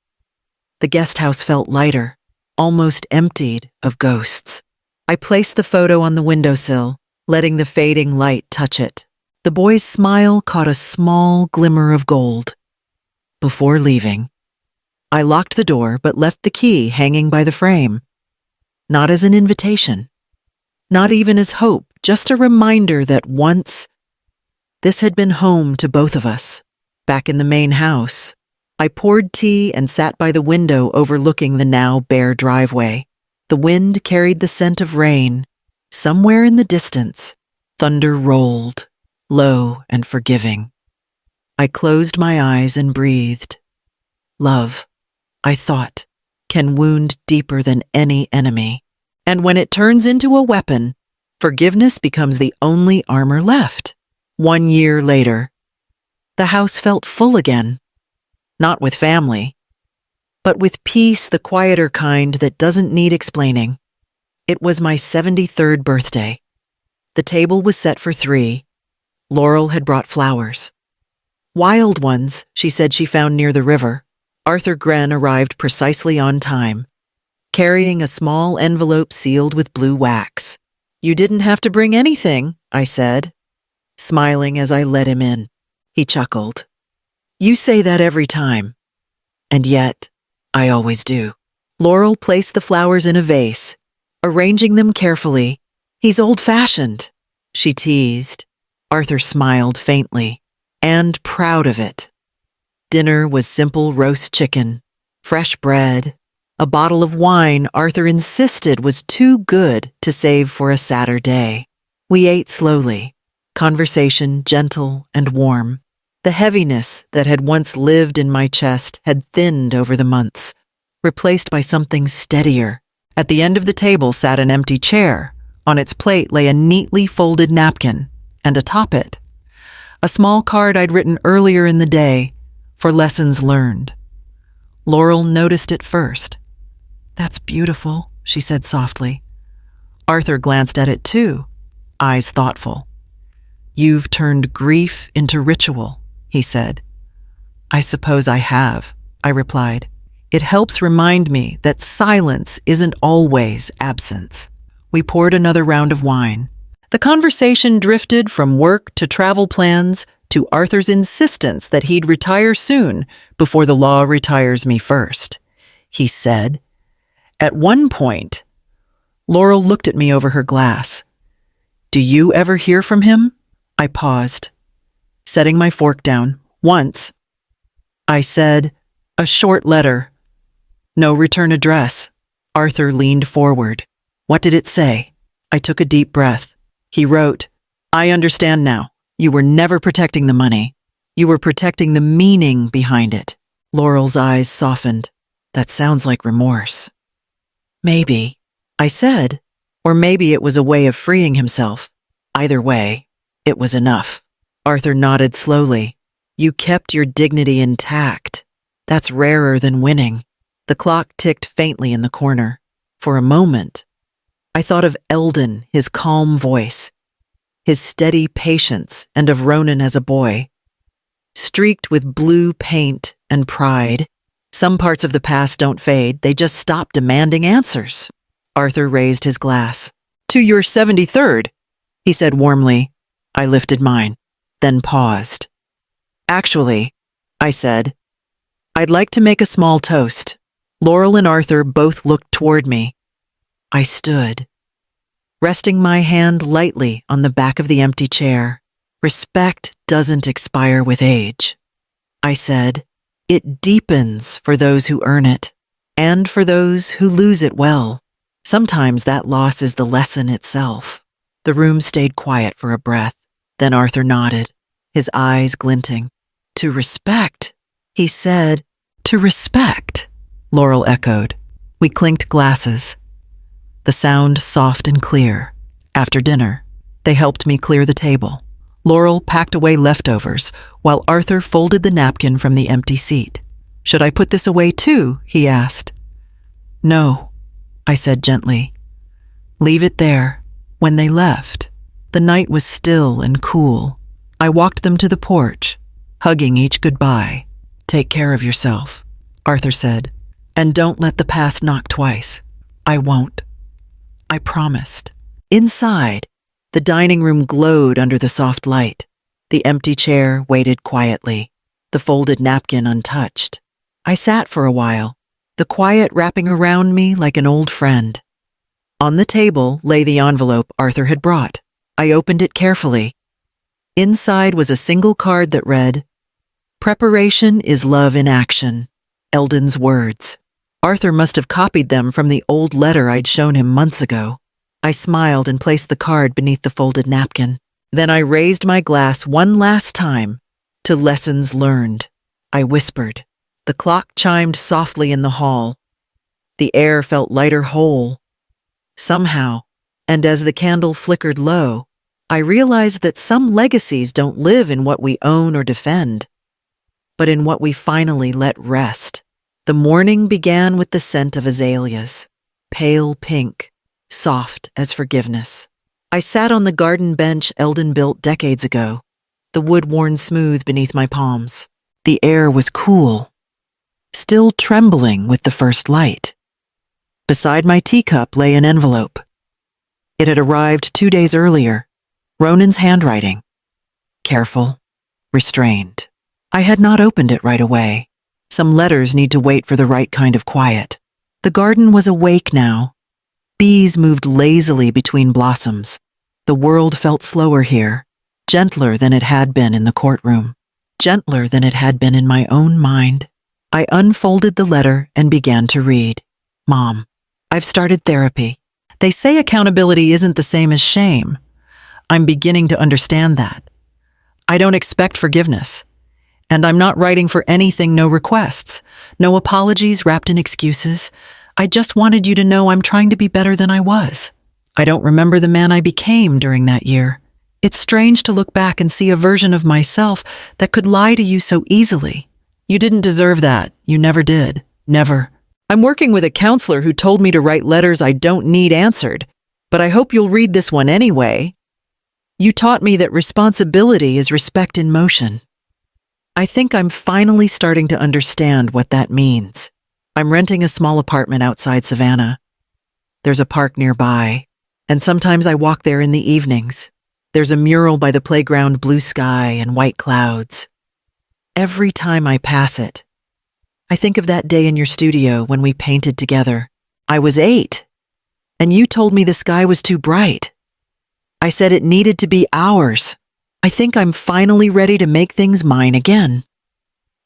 the guest house felt lighter, almost emptied of ghosts. I placed the photo on the windowsill, letting the fading light touch it. The boy's smile caught a small glimmer of gold. Before leaving, I locked the door but left the key hanging by the frame. Not as an invitation, not even as hope, just a reminder that once, this had been home to both of us. Back in the main house, I poured tea and sat by the window overlooking the now bare driveway. The wind carried the scent of rain. Somewhere in the distance, thunder rolled, low and forgiving. I closed my eyes and breathed. Love, I thought, can wound deeper than any enemy. And when it turns into a weapon, forgiveness becomes the only armor left. 1 year later, the house felt full again. Not with family, but with peace, the quieter kind that doesn't need explaining. It was my 73rd birthday. The table was set for 3. Laurel had brought flowers. Wild ones, she said she found near the river. Arthur Gren arrived precisely on time, carrying a small envelope sealed with blue wax. "You didn't have to bring anything," I said, smiling as I let him in. He chuckled. "You say that every time. And yet, I always do." Laurel placed the flowers in a vase, arranging them carefully. "He's old-fashioned," she teased. Arthur smiled faintly, and proud of it. Dinner was simple roast chicken, fresh bread, a bottle of wine Arthur insisted was too good to save for a sadder day. We ate slowly, conversation gentle and warm. The heaviness that had once lived in my chest had thinned over the months, replaced by something steadier. At the end of the table sat an empty chair. On its plate lay a neatly folded napkin, and atop it, a small card I'd written earlier in the day for lessons learned. Laurel noticed it first. "That's beautiful," she said softly. Arthur glanced at it too, eyes thoughtful. "You've turned grief into ritual," he said. "I suppose I have," I replied. "It helps remind me that silence isn't always absence." We poured another round of wine. The conversation drifted from work to travel plans to Arthur's insistence that he'd retire soon before the law retires me first. He said. At one point, Laurel looked at me over her glass. "Do you ever hear from him?" I paused, setting my fork down. Once. I said, "A short letter. No return address." Arthur leaned forward. "What did it say?" I took a deep breath. He wrote, "I understand now. You were never protecting the money. You were protecting the meaning behind it." Laurel's eyes softened. "That sounds like remorse." "Maybe," I said. Or maybe it was a way of freeing himself. Either way, it was enough. Arthur nodded slowly. "You kept your dignity intact. That's rarer than winning." The clock ticked faintly in the corner. For a moment, I thought of Eldon, his calm voice, his steady patience, and of Ronan as a boy. Streaked with blue paint and pride, some parts of the past don't fade, they just stop demanding answers. Arthur raised his glass. "To your 73rd, he said warmly. I lifted mine, then paused. "Actually," I said, "I'd like to make a small toast." Laurel and Arthur both looked toward me. I stood, resting my hand lightly on the back of the empty chair. "Respect doesn't expire with age," I said. "It deepens for those who earn it, and for those who lose it well. Sometimes that loss is the lesson itself." The room stayed quiet for a breath. Then Arthur nodded, his eyes glinting. "To respect," he said. "To respect," Laurel echoed. We clinked glasses, the sound soft and clear. After dinner, they helped me clear the table. Laurel packed away leftovers, while Arthur folded the napkin from the empty seat. "Should I put this away too?" he asked. "No," I said gently. "Leave it there." When they left, the night was still and cool. I walked them to the porch, hugging each goodbye. "Take care of yourself," Arthur said, "and don't let the past knock twice." "I won't," I promised. Inside, the dining room glowed under the soft light. The empty chair waited quietly, the folded napkin untouched. I sat for a while, the quiet wrapping around me like an old friend. On the table lay the envelope Arthur had brought. I opened it carefully. Inside was a single card that read, "Preparation is love in action." Eldon's words. Arthur must have copied them from the old letter I'd shown him months ago. I smiled and placed the card beneath the folded napkin. Then I raised my glass one last time to lessons learned. I whispered. The clock chimed softly in the hall. The air felt lighter whole. Somehow, and as the candle flickered low, I realized that some legacies don't live in what we own or defend, but in what we finally let rest. The morning began with the scent of azaleas, pale pink, soft as forgiveness. I sat on the garden bench Eldon built decades ago, the wood worn smooth beneath my palms. The air was cool, still trembling with the first light. Beside my teacup lay an envelope. It had arrived 2 days earlier, Ronan's handwriting. Careful, restrained. I had not opened it right away. Some letters need to wait for the right kind of quiet. The garden was awake now. Bees moved lazily between blossoms. The world felt slower here, gentler than it had been in the courtroom, gentler than it had been in my own mind. I unfolded the letter and began to read. "Mom, I've started therapy. They say accountability isn't the same as shame. I'm beginning to understand that. I don't expect forgiveness. And I'm not writing for anything, no requests, no apologies wrapped in excuses. I just wanted you to know I'm trying to be better than I was. I don't remember the man I became during that year. It's strange to look back and see a version of myself that could lie to you so easily. You didn't deserve that. You never did. Never. I'm working with a counselor who told me to write letters I don't need answered, but I hope you'll read this one anyway. You taught me that responsibility is respect in motion. I think I'm finally starting to understand what that means. I'm renting a small apartment outside Savannah. There's a park nearby, and sometimes I walk there in the evenings. There's a mural by the playground, blue sky and white clouds. Every time I pass it, I think of that day in your studio when we painted together. I was 8, and you told me the sky was too bright. I said it needed to be ours. I think I'm finally ready to make things mine again.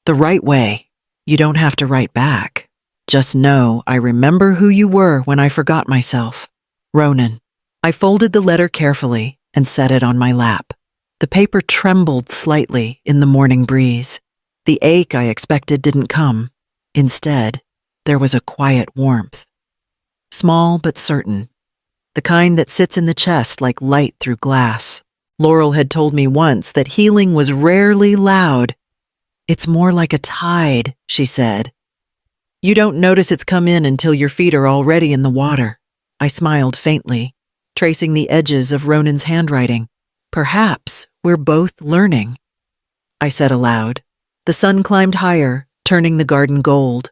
The right way. You don't have to write back. Just know I remember who you were when I forgot myself. Ronan. I folded the letter carefully and set it on my lap. The paper trembled slightly in the morning breeze. The ache I expected didn't come. Instead, there was a quiet warmth. Small but certain. The kind that sits in the chest like light through glass. Laurel had told me once that healing was rarely loud. It's more like a tide, she said. You don't notice it's come in until your feet are already in the water. I smiled faintly, tracing the edges of Ronan's handwriting. Perhaps we're both learning. I said aloud. The sun climbed higher, turning the garden gold.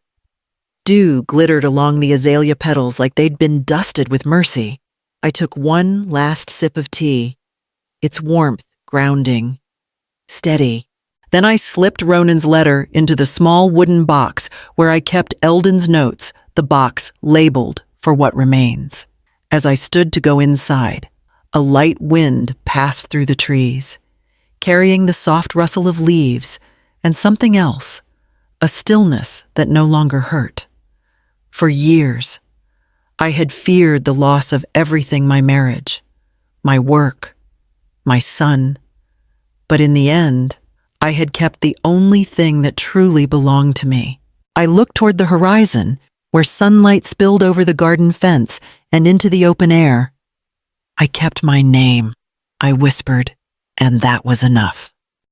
Dew glittered along the azalea petals like they'd been dusted with mercy. I took one last sip of tea. Its warmth grounding, steady. Then I slipped Ronan's letter into the small wooden box where I kept Eldon's notes, the box labeled for what remains. As I stood to go inside, a light wind passed through the trees, carrying the soft rustle of leaves and something else, a stillness that no longer hurt. For years, I had feared the loss of everything: my marriage, my work, my son. But in the end, I had kept the only thing that truly belonged to me. I looked toward the horizon, where sunlight spilled over the garden fence and into the open air. I kept my name, I whispered, and that was enough.